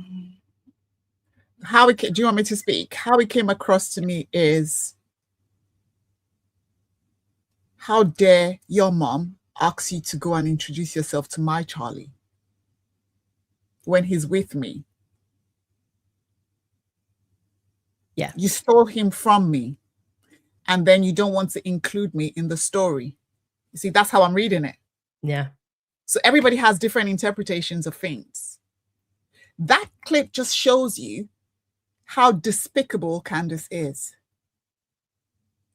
you want me to speak? How it came across to me is, how dare your mom ask you to go and introduce yourself to my Charlie when he's with me? Yeah. You stole him from me, and then you don't want to include me in the story. You see, that's how I'm reading it. Yeah. So everybody has different interpretations of things. That clip just shows you how despicable Candace is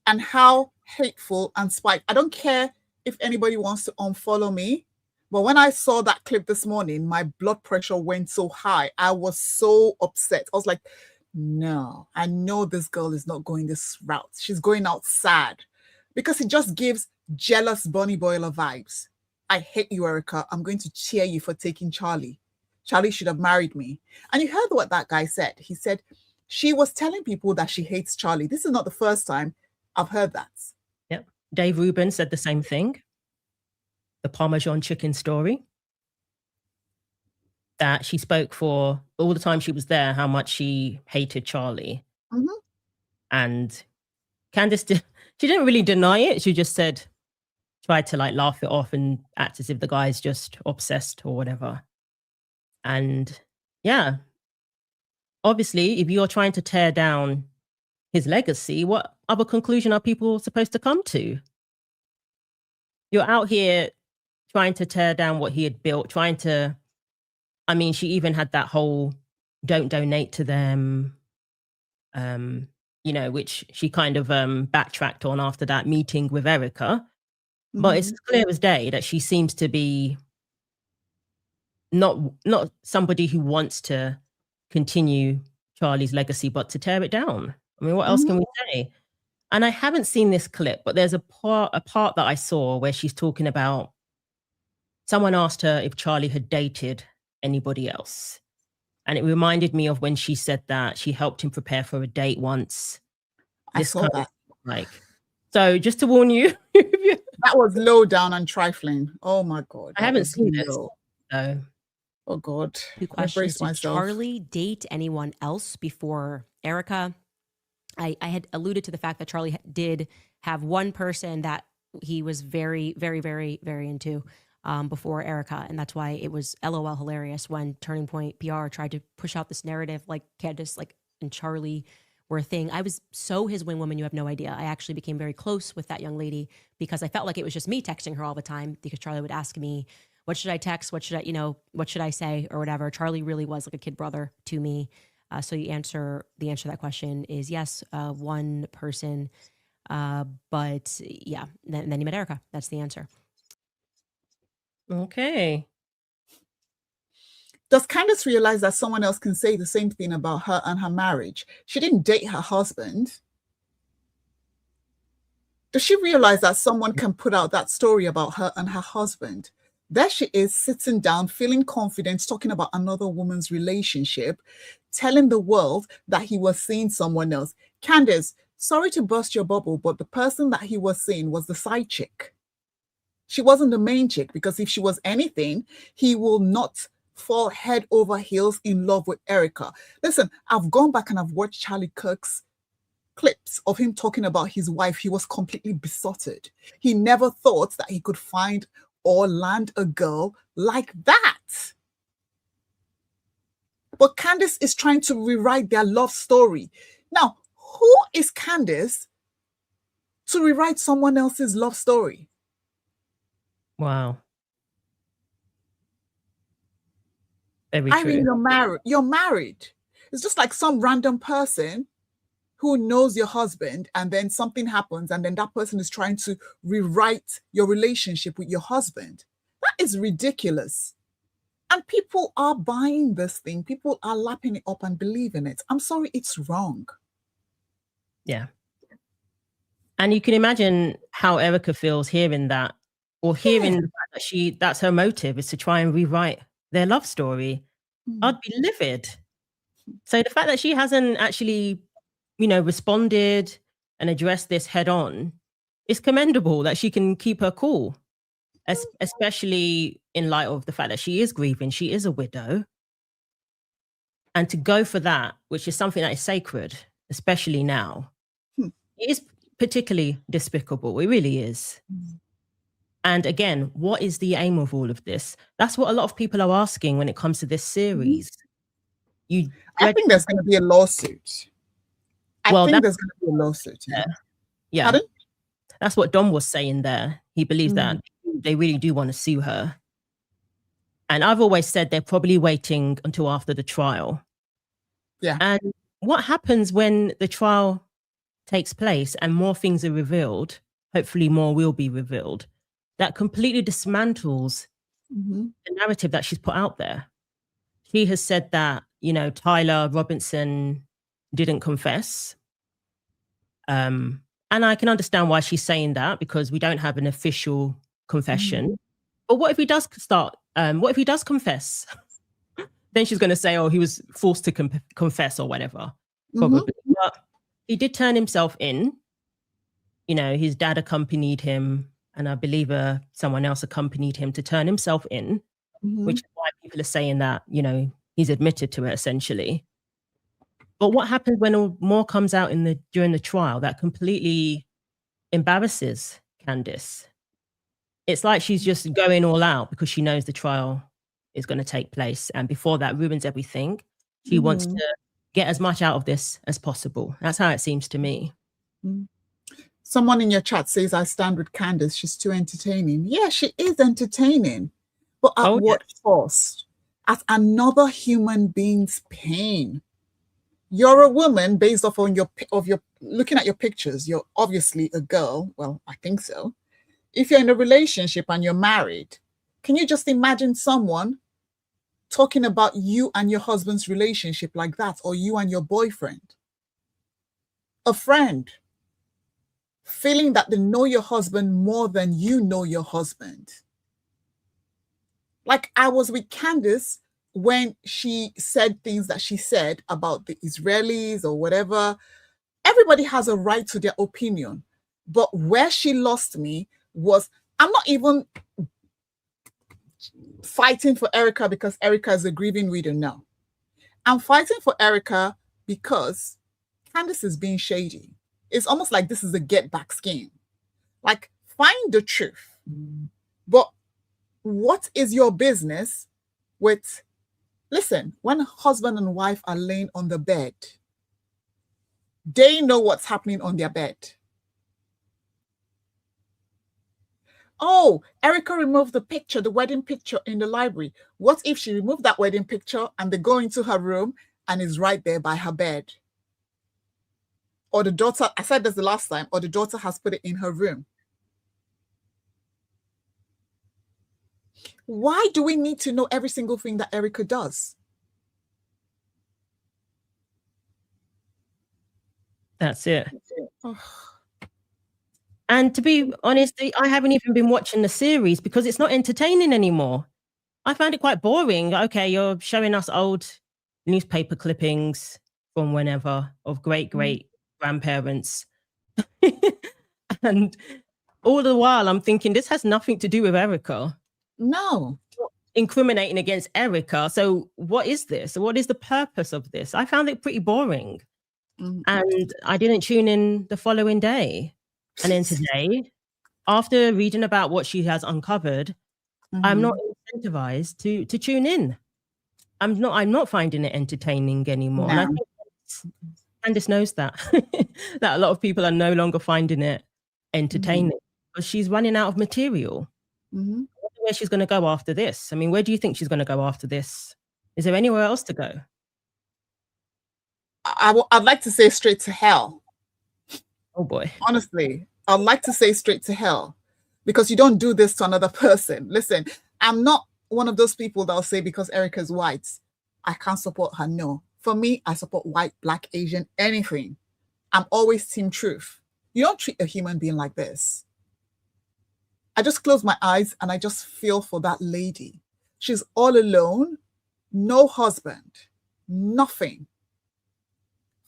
and how hateful and spiteful. I don't care if anybody wants to unfollow me, but when I saw that clip this morning, my blood pressure went so high. I was so upset. I was like, no, I know this girl is not going this route. She's going out sad, because it just gives jealous Bonnie Boiler vibes. I hate you, Erica. I'm going to cheer you for taking Charlie. Charlie should have married me. And you heard what that guy said. He said she was telling people that she hates Charlie. This is not the first time I've heard that. Yep. Dave Rubin said the same thing. The Parmesan chicken story. That she spoke for all the time she was there, how much she hated Charlie. And Candace, she didn't really deny it. She just tried to like laugh it off and act as if the guy's just obsessed or whatever. And yeah, obviously, if you're trying to tear down his legacy, what other conclusion are people supposed to come to? You're out here trying to tear down what he had built, I mean, she even had that whole don't donate to them, which she kind of backtracked on after that meeting with Erica. But it's clear as day that she seems to be not somebody who wants to continue Charlie's legacy, but to tear it down. I mean, what else can we say? And I haven't seen this clip, but there's a part that I saw where she's talking about someone asked her if Charlie had dated anybody else. And it reminded me of when she said that she helped him prepare for a date once. I saw that. So just to warn you. That was low down and trifling. Oh my God. I haven't seen this. So. Oh God. Two questions. Did Charlie date anyone else before Erica? I had alluded to the fact that Charlie did have one person that he was very, very, very, very into before Erica. And that's why it was LOL hilarious when Turning Point PR tried to push out this narrative like Candace and Charlie were a thing. I was so his wing woman, you have no idea. I actually became very close with that young lady because I felt like it was just me texting her all the time because Charlie would ask me, what should I text? What should I say or whatever. Charlie really was like a kid brother to me. So the answer to that question is yes, one person. But yeah, then you met Erica. That's the answer. Okay. Does Candace realize that someone else can say the same thing about her and her marriage? She didn't date her husband. Does she realize that someone can put out that story about her and her husband? There she is sitting down, feeling confident, talking about another woman's relationship, telling the world that he was seeing someone else. Candace, sorry to burst your bubble, but the person that he was seeing was the side chick. She wasn't the main chick, because if she was anything, he will not fall head over heels in love with Erica. Listen, I've gone back and I've watched Charlie Kirk's clips of him talking about his wife. He was completely besotted. He never thought that he could find or land a girl like that. But Candace is trying to rewrite their love story. Now, who is Candace to rewrite someone else's love story? Wow. Very I true. mean, you're married. It's just like some random person who knows your husband and then something happens and then that person is trying to rewrite your relationship with your husband. That is ridiculous. And people are buying this thing. People are lapping it up and believing it. I'm sorry, it's wrong. Yeah. And you can imagine how Erica feels hearing that, or hearing the fact that that's her motive, is to try and rewrite their love story. I'd be livid. So the fact that she hasn't actually, responded and addressed this head on, is commendable that she can keep her cool, especially in light of the fact that she is grieving. She is a widow. And to go for that, which is something that is sacred, especially now, it is particularly despicable. It really is. And again, what is the aim of all of this? That's what a lot of people are asking when it comes to this series. I think there's going to be a lawsuit. I think there's going to be a lawsuit. Yeah. Pardon? That's what Dom was saying there. He believes that they really do want to sue her. And I've always said they're probably waiting until after the trial. Yeah. And what happens when the trial takes place and more things are revealed, hopefully more will be revealed, that completely dismantles the narrative that she's put out there. She has said that, Tyler Robinson didn't confess. And I can understand why she's saying that, because we don't have an official confession. But what if he does what if he does confess? Then she's going to say, oh, he was forced to confess or whatever. Probably. But he did turn himself in. His dad accompanied him, and I believe someone else accompanied him to turn himself in, which is why people are saying that, he's admitted to it essentially. But what happens when more comes out during the trial that completely embarrasses Candace? It's like she's just going all out because she knows the trial is going to take place. And before that ruins everything. She wants to get as much out of this as possible. That's how it seems to me. Someone in your chat says, I stand with Candace. She's too entertaining. Yeah, she is entertaining. But at what cost? At another human being's pain. You're a woman based off on your looking at your pictures. You're obviously a girl. Well, I think so. If you're in a relationship and you're married, can you just imagine someone talking about you and your husband's relationship like that, or you and your boyfriend? A friend feeling that they know your husband more than you know your husband. Like I was with Candace when she said things that she said about the Israelis or whatever. Everybody has a right to their opinion. But where she lost me was, I'm not even fighting for Erica because Erica is a grieving widow. No. I'm fighting for Erica because Candace is being shady. It's almost like this is a get back scheme. Like, find the truth. But what is your business with, listen, when husband and wife are laying on the bed, they know what's happening on their bed. Oh, Erica removed the picture, the wedding picture in the library. What if she removed that wedding picture and they go into her room and is right there by her bed? Or the daughter, I said this the last time, or the daughter has put it in her room. Why do we need to know every single thing that Erica does? That's it. And to be honest, I haven't even been watching the series because it's not entertaining anymore. I found it quite boring. Okay, you're showing us old newspaper clippings from whenever of great grandparents. And all the while I'm thinking this has nothing to do with Erica. No. Incriminating against Erica. So what is this? What is the purpose of this? I found it pretty boring. And I didn't tune in the following day. And then today, after reading about what she has uncovered, I'm not incentivized to tune in. I'm not finding it entertaining anymore. No. And I think Candace knows that. That a lot of people are no longer finding it entertaining because she's running out of material. I wonder where she's going to go after this. I mean, where do you think she's going to go after this? Is there anywhere else to go? I'd like to say straight to hell. Oh boy. Honestly, I'd like to say straight to hell because you don't do this to another person. Listen, I'm not one of those people that'll say because Erica's white, I can't support her. No. For me, I support white, black, Asian, anything. I'm always team truth. You don't treat a human being like this. I just close my eyes and I just feel for that lady. She's all alone, no husband, nothing.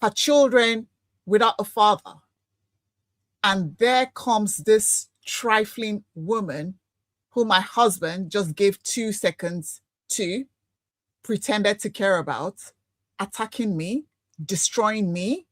Her children without a father. And there comes this trifling woman who my husband just gave 2 seconds to, pretended to care about, attacking me, destroying me,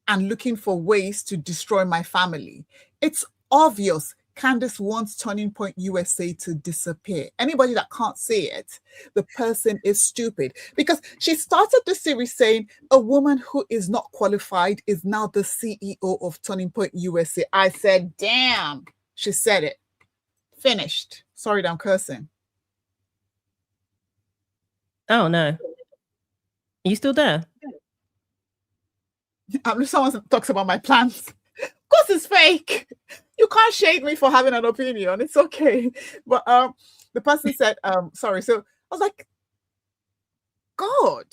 and looking for ways to destroy my family. It's obvious Candace wants Turning Point USA to disappear. Anybody that can't see it, the person is stupid. Because she started the series saying a woman who is not qualified is now the CEO of Turning Point USA. I said, damn, she said it. Finished. Sorry that I'm cursing. Oh, no. Are you still there? Someone talks about my plans. Of course it's fake. You can't shade me for having an opinion. It's okay. But the person said, sorry. So I was like, God.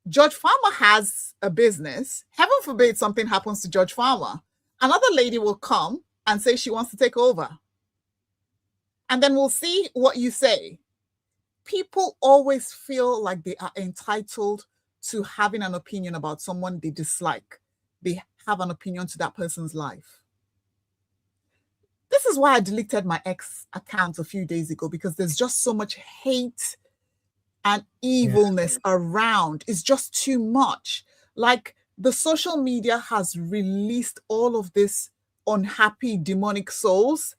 George Farmer has a business. Heaven forbid something happens to George Farmer. Another lady will come and say she wants to take over. And then we'll see what you say. People always feel like they are entitled to having an opinion about someone they dislike. They have an opinion to that person's life. This is why I deleted my ex account a few days ago, because there's just so much hate and evilness around. It's just too much. Like, the social media has released all of this unhappy demonic souls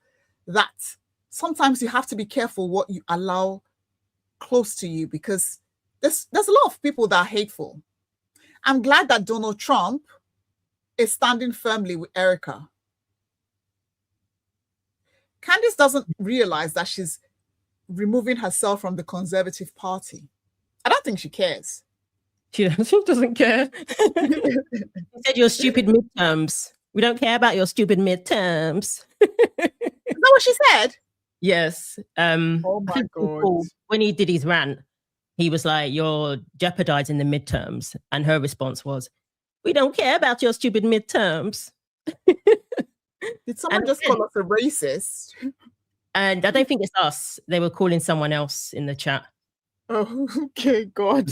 that sometimes you have to be careful what you allow close to you, because there's a lot of people that are hateful. I'm glad that Donald Trump is standing firmly with Erica. Candace doesn't realize that she's removing herself from the Conservative Party. I don't think she cares. She doesn't care. You said your stupid midterms. We don't care about your stupid midterms. Is that what she said? Yes. Oh my God. When he did his rant, he was like, you're jeopardizing the midterms. And her response was, we don't care about your stupid midterms. Did someone just call us a racist? And I don't think it's us. They were calling someone else in the chat. Oh, okay, God.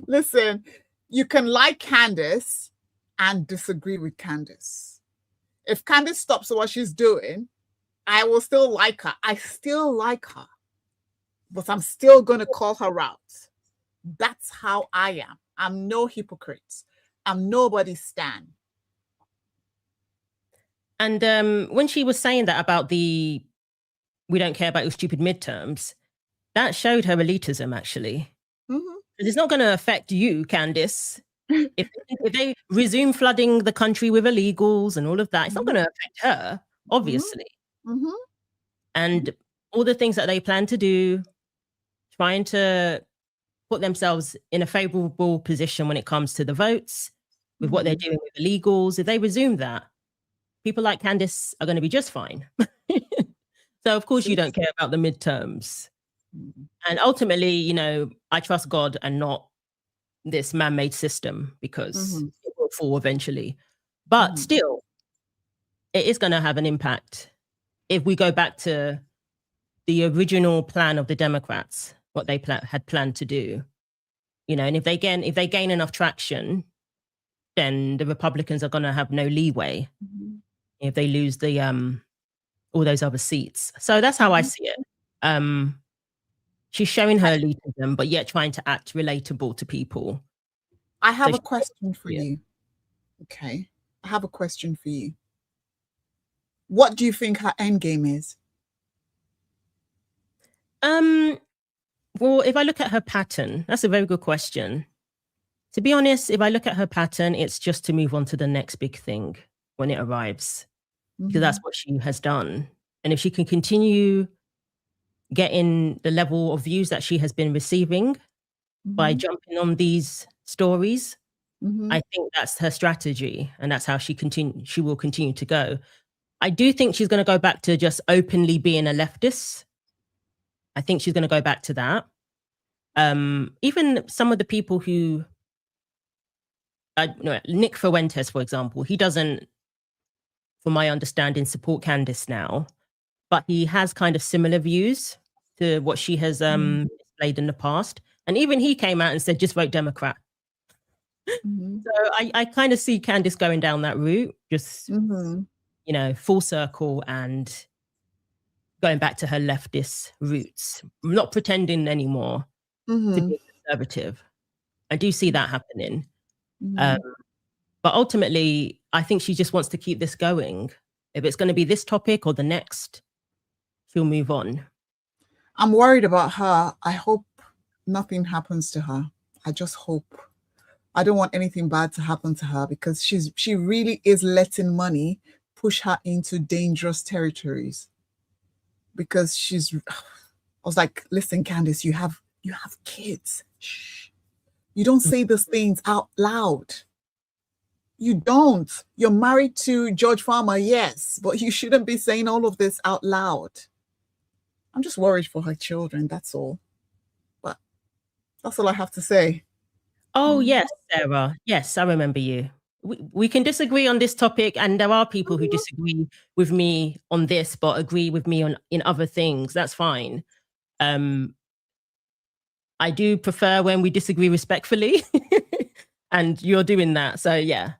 Listen, you can like Candace and disagree with Candace. If Candace stops what she's doing, I will still like her. I still like her. But I'm still going to call her out. That's how I am. I'm no hypocrite. I'm nobody's stan. And when she was saying that about we don't care about your stupid midterms, that showed her elitism, actually. Mm-hmm. It's not going to affect you, Candace. If they resume flooding the country with illegals and all of that, it's not going to affect her, obviously. Mm-hmm. And all the things that they plan to do, trying to put themselves in a favorable position when it comes to the votes, with what they're doing with illegals, if they resume that, people like Candace are going to be just fine. So, of course, you don't care about the midterms. And ultimately, you know, I trust God and not this man-made system, because it will fall eventually. But still, it is going to have an impact if we go back to the original plan of the Democrats, what they had planned to do. You know, and if they gain enough traction, then the Republicans are going to have no leeway if they lose the all those other seats. So that's how I see it. She's showing her elitism, but yet trying to act relatable to people. I have a question for you. Okay. I have a question for you. What do you think her end game is? Well, if I look at her pattern, that's a very good question. To be honest, if I look at her pattern, it's just to move on to the next big thing when it arrives, because that's what she has done. And if she can continue getting the level of views that she has been receiving by jumping on these stories, I think that's her strategy, and that's how she will continue to go. I do think she's going to go back to just openly being a leftist. I think she's going to go back to that. Even some of the people who, Nick Fuentes, for example, he doesn't, from my understanding, support Candace now, but he has kind of similar views to what she has displayed in the past. And even he came out and said, just vote Democrat. So I kind of see Candace going down that route, just, you know, full circle and going back to her leftist roots, not pretending anymore to be conservative. I do see that happening. But ultimately, I think she just wants to keep this going. If it's going to be this topic or the next, she'll move on. I'm worried about her. I hope nothing happens to her. I just hope. I don't want anything bad to happen to her, because she really is letting money push her into dangerous territories. Because I was like, listen, Candace, you have kids. Shh. You don't say those things out loud. You don't. You're married to George Farmer, yes, but you shouldn't be saying all of this out loud. I'm just worried for her children, that's all. But that's all I have to say. Oh, yes, Sarah. Yes, I remember you. We can disagree on this topic, and there are people who disagree with me on this, but agree with me in other things. That's fine. I do prefer when we disagree respectfully, and you're doing that. So yeah.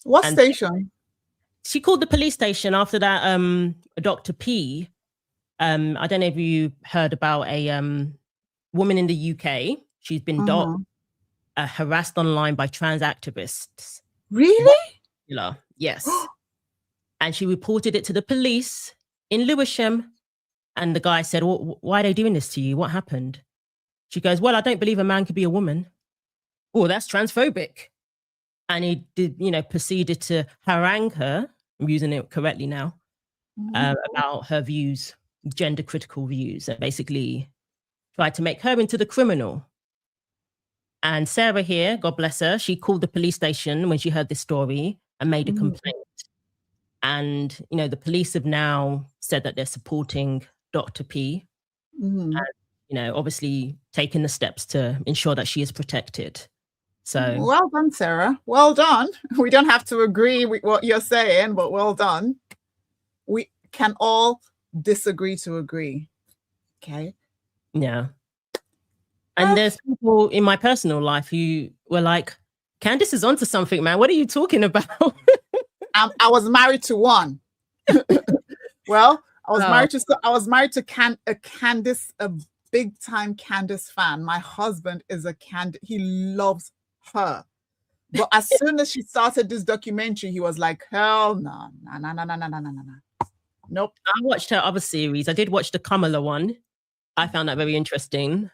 What station? She called the police station after that. Dr. P. I don't know if you heard about a woman in the UK. She's been harassed online by trans activists. Really? Yes. And she reported it to the police in Lewisham. And the guy said, well, why are they doing this to you? What happened? She goes, well, I don't believe a man could be a woman. Oh, that's transphobic. And he did, proceeded to harangue her, I'm using it correctly now, about her views, gender critical views, and basically tried to make her into the criminal. And Sarah here, God bless her, she called the police station when she heard this story and made a complaint. And, the police have now said that they're supporting Dr. P. And, obviously taking the steps to ensure that she is protected. So well done, Sarah. Well done. We don't have to agree with what you're saying, but well done. We can all disagree to agree. Okay. Yeah. And there's people in my personal life who were like, Candace is onto something, man. What are you talking about? I was married to one. Well, I was married to Candace, a big time Candace fan. My husband is he loves her. But as soon as she started this documentary, he was like, hell no. Nope. I watched her other series. I did watch the Kamala one. I found that very interesting.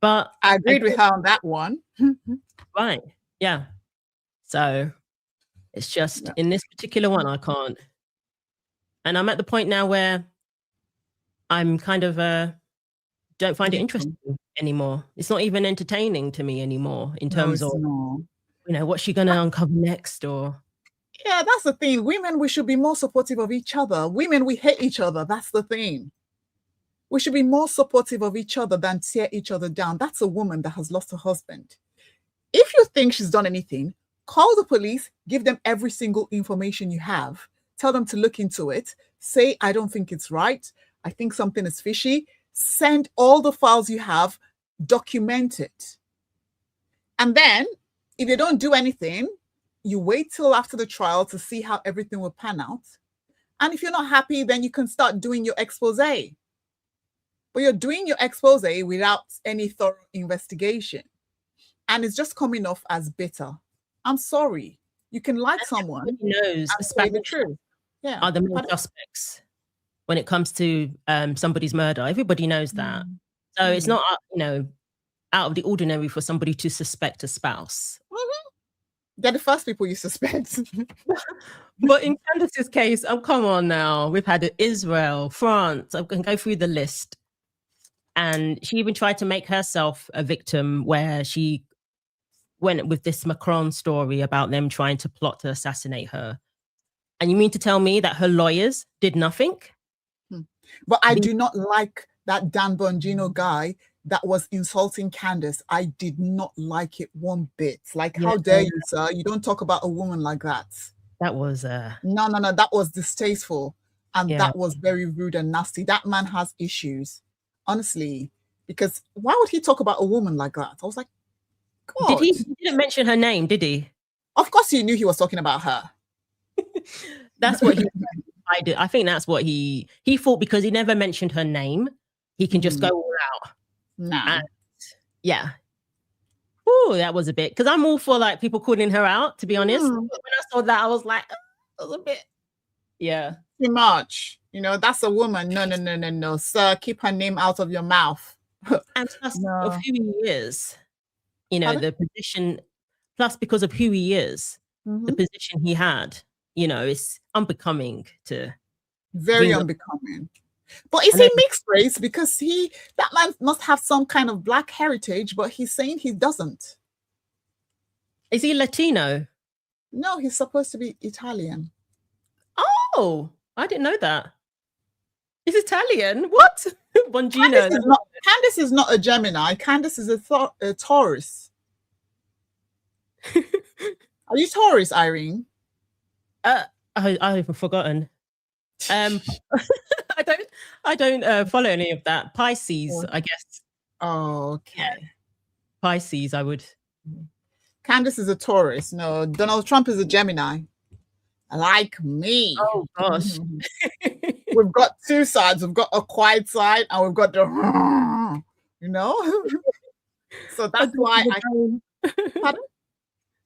But I agreed with her on that one. Right. Yeah. So it's just in this particular one, I can't. And I'm at the point now where I'm kind of don't find it interesting anymore. It's not even entertaining to me anymore in terms of, what's she going to uncover next or. Yeah, that's the thing. Women, we should be more supportive of each other. Women, we hate each other. That's the thing. We should be more supportive of each other than tear each other down. That's a woman that has lost her husband. If you think she's done anything, call the police, give them every single information you have, tell them to look into it, say, I don't think it's right, I think something is fishy, send all the files you have, document it. And then, if they don't do anything, you wait till after the trial to see how everything will pan out. And if you're not happy, then you can start doing your expose. But you're doing your expose without any thorough investigation. And it's just coming off as bitter. I'm sorry. You can like someone. Knows, especially the truth. Yeah. Are the main suspects when it comes to somebody's murder. Everybody knows that. So it's not, out of the ordinary for somebody to suspect a spouse. They're the first people you suspect. But in Candace's case, come on now. We've had Israel, France. I can go through the list. And she even tried to make herself a victim where she went with this Macron story about them trying to plot to assassinate her. And you mean to tell me that her lawyers did nothing? But I do not like that Dan Bongino guy that was insulting Candace. I did not like it one bit. Like, how dare you, sir? You don't talk about a woman like that. That was no, that was distasteful. And that was very rude and nasty. That man has issues, honestly, because why would he talk about a woman like that? I was like, God. He didn't mention her name, did he? Of course he knew he was talking about her. That's what I did. I think that's what he thought, because he never mentioned her name. He can just go all out. Nah. Yeah. Ooh, that was a bit, because I'm all for like people calling her out, to be honest. But when I saw that, I was like, that was a bit, too much. That's a woman. No, sir, keep her name out of your mouth. And plus of who he is, the position, plus because of who he is, the position he had, it's unbecoming to. Very unbecoming. But is he mixed race? Because that man must have some kind of black heritage, but he's saying he doesn't. Is he Latino? No, he's supposed to be Italian. Oh, I didn't know that. He's Italian? What? Bongino. Candace is not a Gemini. Candace is a Taurus. Are you Taurus, Irene? I've forgotten. I don't follow any of that. Pisces, I guess. Oh, okay. Pisces, I would. Candace is a Taurus. No, Donald Trump is a Gemini. Like me. Oh gosh. We've got two sides. We've got a quiet side and we've got the So that's why Pardon?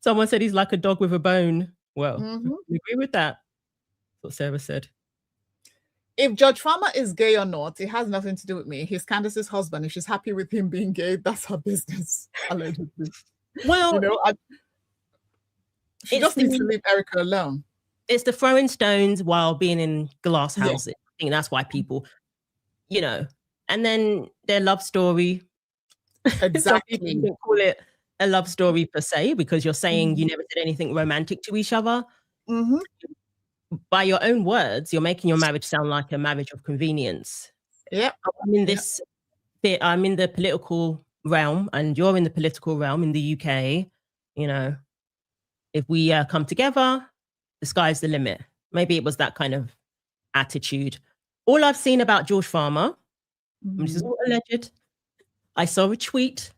Someone said he's like a dog with a bone. Well, I agree with that. That's what Sarah said. if Judge Farmer is gay or not, it has nothing to do with me. He's Candace's husband. If she's happy with him being gay, that's her business. Allegedly. Well, you know, she just needs to leave Erica alone. It's the throwing stones while being in glass Yeah. houses. I think that's why people, you know, and then their love story. Exactly. You can call it a love story per se, because you're saying you never did anything romantic to each other. By your own words, you're making your marriage sound like a marriage of convenience. Yeah. I'm in this bit, I'm in the political realm and you're in the political realm in the UK. You know, if we come together, the sky's the limit. Maybe it was that kind of attitude. All I've seen about George Farmer, this is all alleged, I saw a tweet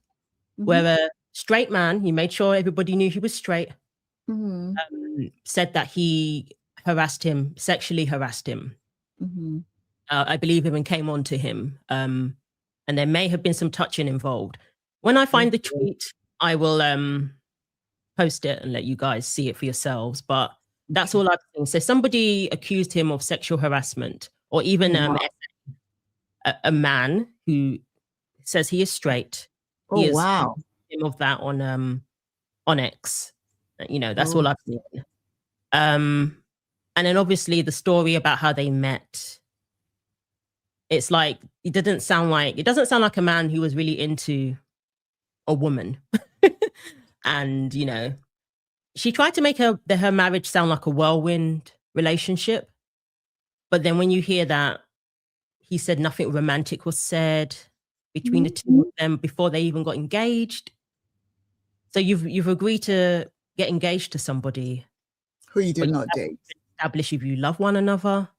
where a straight man, he made sure everybody knew he was straight, said that he harassed him, sexually harassed him. I believe even came on to him. And there may have been some touching involved. When I find the tweet, I will post it and let you guys see it for yourselves. But that's all I've seen. So somebody accused him of sexual harassment, or even a man who says he is straight. He is him of that on X. You know, that's all I've seen. And then obviously the story about how they met. It's like it doesn't sound like a man who was really into a woman. And you know, she tried to make her marriage sound like a whirlwind relationship. But then when you hear that he said nothing romantic was said between the two of them before they even got engaged. So you've agreed to get engaged to somebody who you did not date. Establish if you love one another.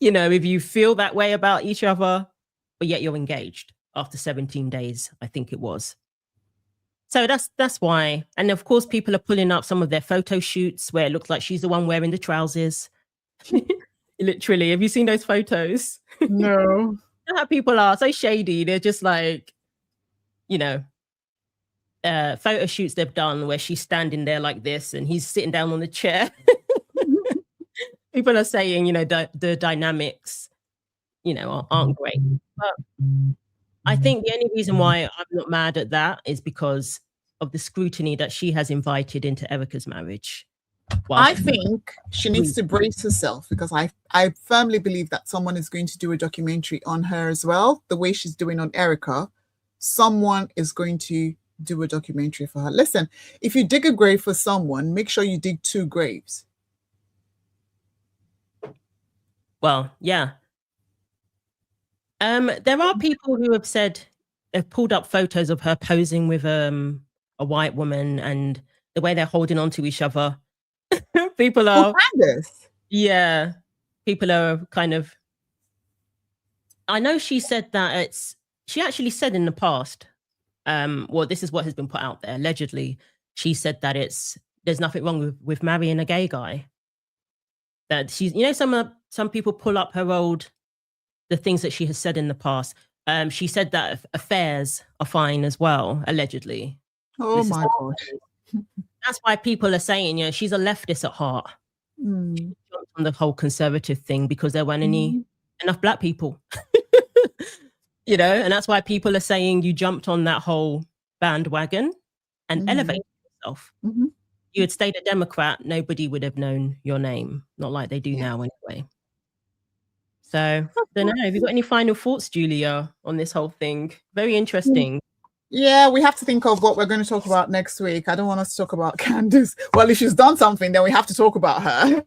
You know, if you feel that way about each other, but yet you're engaged after 17 days, I think it was. So that's why. And of course, people are pulling up some of their photo shoots where it looks like she's the one wearing the trousers. Literally, have you seen those photos? No. You know how people are so shady. They're just like, you know, photo shoots they've done where she's standing there like this and he's sitting down on the chair. People are saying, you know, the dynamics, you know, aren't great. But I think the only reason why I'm not mad at that is because of the scrutiny that she has invited into Erica's marriage. I think she needs to brace herself, because I firmly believe that someone is going to do a documentary on her as well. The way she's doing on Erica, someone is going to do a documentary for her. Listen, if you dig a grave for someone, make sure you dig 2 graves. Well, yeah. There are people who have said they've pulled up photos of her posing with a white woman and the way they're holding on to each other. People are yeah. People are kind of. I know she said that she actually said in the past. Well, this is what has been put out there. Allegedly, she said that there's nothing wrong with marrying a gay guy. That she's, you know, some people pull up the things that she has said in the past. She said that affairs are fine as well, allegedly. Oh my gosh. That's why people are saying, you know, she's a leftist at heart. She jumped on the whole conservative thing because there weren't enough black people. You know, and that's why people are saying you jumped on that whole bandwagon and elevated yourself. You had stayed a Democrat, nobody would have known your name. Not like they do now anyway. So, I don't know. Have you got any final thoughts, Julia, on this whole thing? Very interesting. Yeah, we have to think of what we're going to talk about next week. I don't want us to talk about Candace. Well, if she's done something, then we have to talk about her.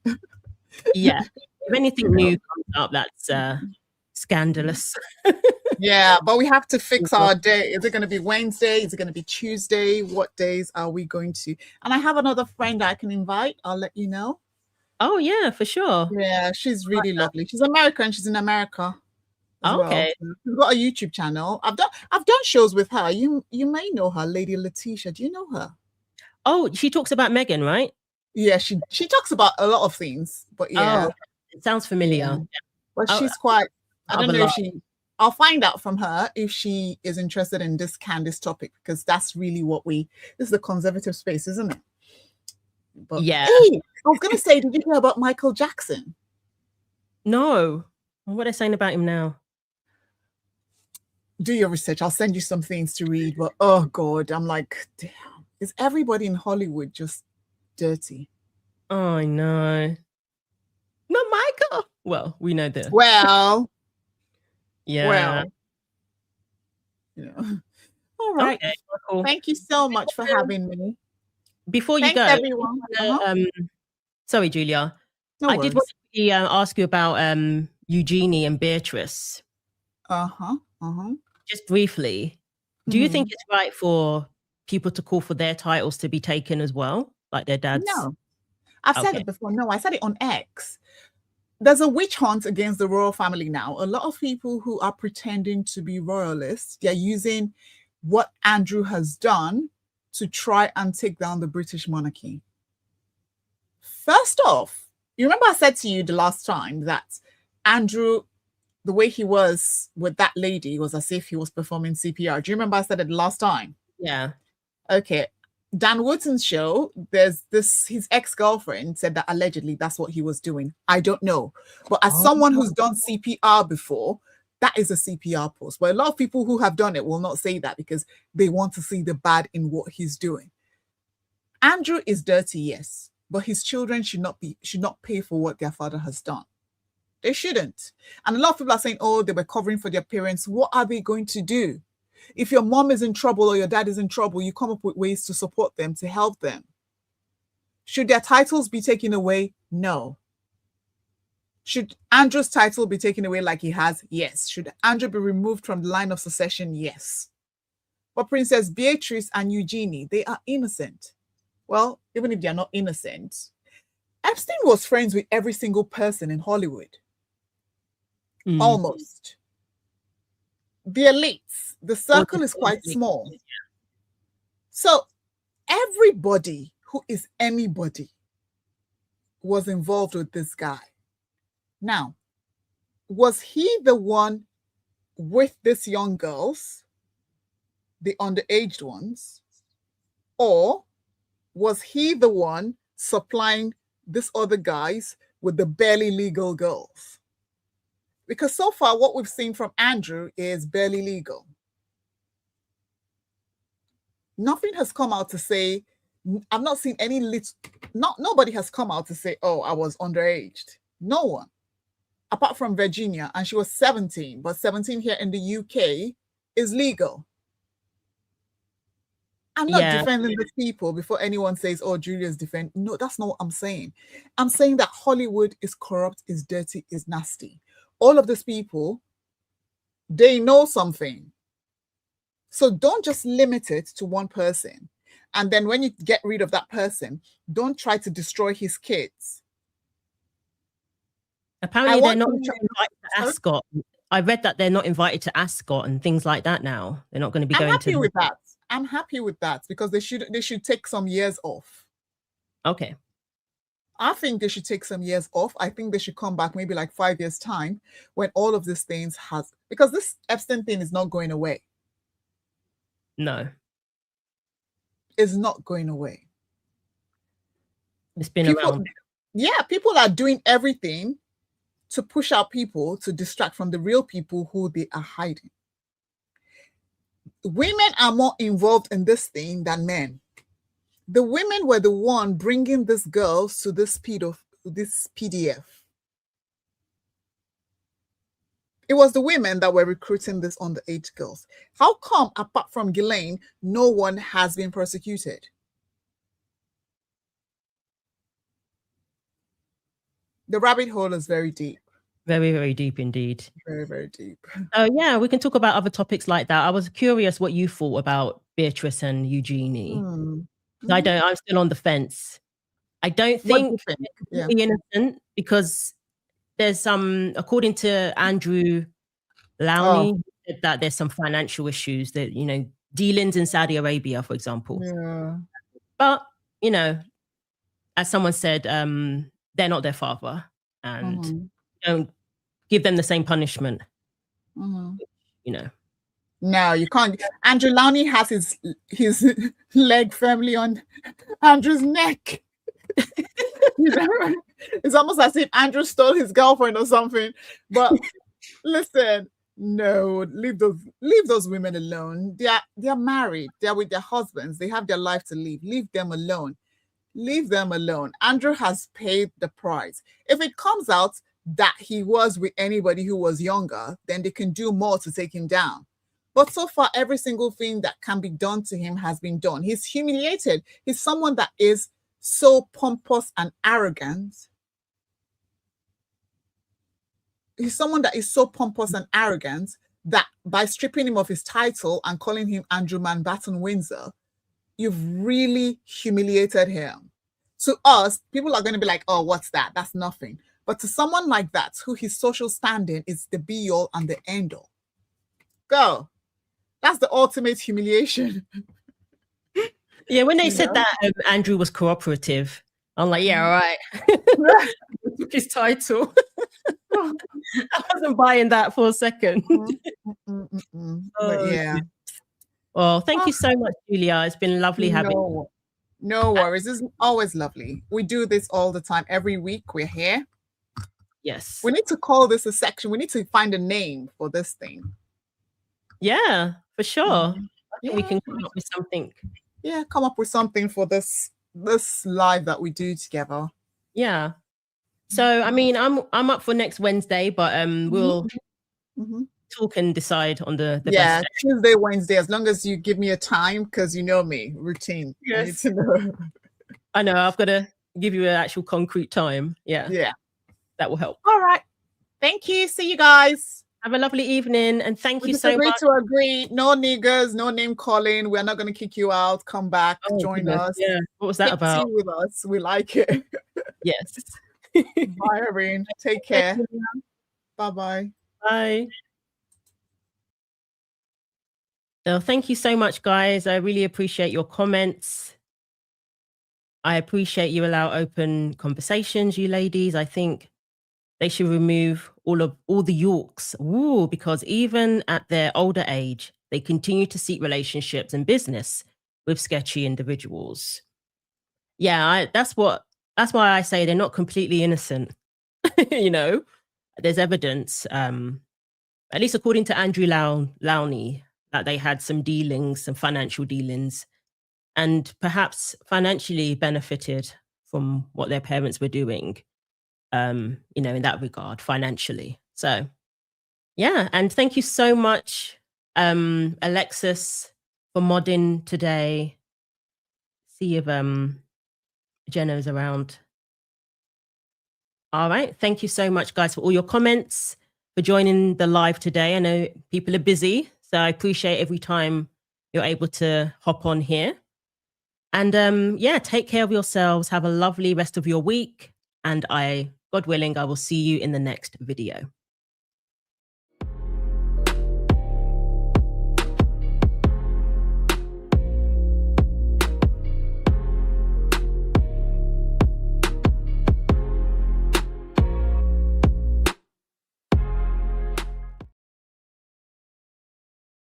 Yeah. If anything new comes up, that's scandalous. Yeah, but we have to fix our day. Is it going to be Wednesday? Is it going to be Tuesday? What days are we going to? And I have another friend I can invite. I'll let you know. Oh, yeah, for sure. Yeah, she's really lovely. She's American. She's in America. Okay. Well. She's got a YouTube channel. I've done shows with her. You may know her, Lady Letitia. Do you know her? Oh, she talks about Meghan, right? Yeah, she talks about a lot of things. But yeah. Oh, it sounds familiar. Yeah. But she's quite, I don't know if I'll find out from her if she is interested in this Candace topic, because that's really this is the conservative space, isn't it? But, yeah. Hey, I was going to say, did you hear about Michael Jackson? No. What are they saying about him now? Do your research. I'll send you some things to read. But oh God, I'm like, damn, is everybody in Hollywood just dirty? Oh, I know. Not Michael. Well, we know this. Well, yeah. Well, all right. Okay, cool. Thank you so much for having me. Before you Thanks, go, everyone. Sorry, Julia. No I did want to ask you about Eugenie and Beatrice. Just briefly, do you think it's right for people to call for their titles to be taken as well, like their dads? No, I've said it before. No, I said it on X. There's a witch hunt against the royal family now. A lot of people who are pretending to be royalists, they're using what Andrew has done to try and take down the British monarchy. First off, you remember I said to you the last time that Andrew, the way he was with that lady was as if he was performing CPR. Do you remember I said it the last time? Yeah. Okay. Dan Wootton's show, there's this, his ex-girlfriend said that allegedly that's what he was doing. I don't know. But as someone who's done CPR before, that is a CPR post. But a lot of people who have done it will not say that because they want to see the bad in what he's doing. Andrew is dirty, yes, but his children should not pay for what their father has done. They shouldn't. And a lot of people are saying, oh, they were covering for their parents. What are they going to do? If your mom is in trouble or your dad is in trouble, you come up with ways to support them, to help them. Should their titles be taken away? No. Should Andrew's title be taken away like he has? Yes. Should Andrew be removed from the line of succession? Yes. But Princess Beatrice and Eugenie, they are innocent. Well, even if they are not innocent, Epstein was friends with every single person in Hollywood. Almost. The elites, the circle is quite small. So everybody who is anybody was involved with this guy. Now, was he the one with these young girls, the underaged ones, or was he the one supplying these other guys with the barely legal girls? Because so far, what we've seen from Andrew is barely legal. Nothing has come out to say, I've not seen any nobody has come out to say, oh, I was underaged. No one. Apart from Virginia, and she was 17, but 17 here in the UK is legal. I'm not defending the people before anyone says, oh, Julia's defending. No, that's not what I'm saying. I'm saying that Hollywood is corrupt, is dirty, is nasty. All of these people, they know something. So don't just limit it to one person. And then when you get rid of that person, don't try to destroy his kids. Apparently they're not invited to Ascot. I read that they're not invited to Ascot and things like that now. They're not going to be going to... I'm happy with that. I'm happy with that because they should take some years off. Okay. I think they should take some years off. I think they should come back maybe like 5 years' time when all of these things because this Epstein thing is not going away. No. It's not going away. It's been around. Yeah, people are doing everything to push out people to distract from the real people who they are hiding. Women are more involved in this thing than men. The women were the one bringing these girls to this PDF. It was the women that were recruiting these underage girls. How come, apart from Ghislaine, no one has been prosecuted? The rabbit hole is very deep. Very, very deep indeed. Very, very deep. Oh, yeah, we can talk about other topics like that. I was curious what you thought about Beatrice and Eugenie. I'm still on the fence. I don't think they're innocent because there's some, according to Andrew Lowney, said that there's some financial issues that, dealings in Saudi Arabia, for example. Yeah. But, as someone said, they're not their father and don't give them the same punishment. No, you can't. Andrew Lowney has his leg firmly on Andrew's neck. It's almost as if Andrew stole his girlfriend or something. But listen, no, leave those women alone. They're married. They're with their husbands. They have their life to live. Leave them alone. Leave them alone. Andrew has paid the price. If it comes out that he was with anybody who was younger, then they can do more to take him down. But so far, every single thing that can be done to him has been done. He's humiliated. He's someone that is so pompous and arrogant. He's someone that is so pompous and arrogant that by stripping him of his title and calling him Andrew Mountbatten Windsor, you've really humiliated him. To us, people are going to be like, oh, what's that? That's nothing. But to someone like that, who his social standing is the be-all and the end-all, go. That's the ultimate humiliation. Yeah, when they said that Andrew was cooperative, I'm like, yeah, all right. Took his title. I wasn't buying that for a second. But yeah. Well, thank you so much, Julia. It's been lovely having you. No worries. It's always lovely. We do this all the time. Every week we're here. Yes. We need to call this a section. We need to find a name for this thing. Yeah, for sure. I think we can come up with something. Yeah, come up with something for this live that we do together. Yeah. So I mean, I'm up for next Wednesday, but we'll talk and decide on the best. Tuesday, Wednesday, as long as you give me a time, because you know me, routine. Yes. I need to know. I know, I've got to give you an actual concrete time. Yeah. Yeah. That will help. All right. Thank you. See you guys. Have a lovely evening, and thank you so much. To agree. No niggers, no name calling. We're not going to kick you out. Come back, join us. Yeah. What was that about? With us. We like it. Yes. Bye, Irene. Take care. Bye-bye. Bye. So thank you so much, guys. I really appreciate your comments. I appreciate you allow open conversations, you ladies. I think they should remove all the Yorks. Ooh, because even at their older age, they continue to seek relationships and business with sketchy individuals. Yeah, that's why I say they're not completely innocent. You know, there's evidence, at least according to Andrew Lowney, that they had some dealings, some financial dealings, and perhaps financially benefited from what their parents were doing. You know, in that regard, financially. So, yeah, and thank you so much, Alexis, for modding today. See if Jenna's around. All right, thank you so much, guys, for all your comments, for joining the live today. I know people are busy, so I appreciate every time you're able to hop on here. And yeah, take care of yourselves. Have a lovely rest of your week, and God willing, I will see you in the next video.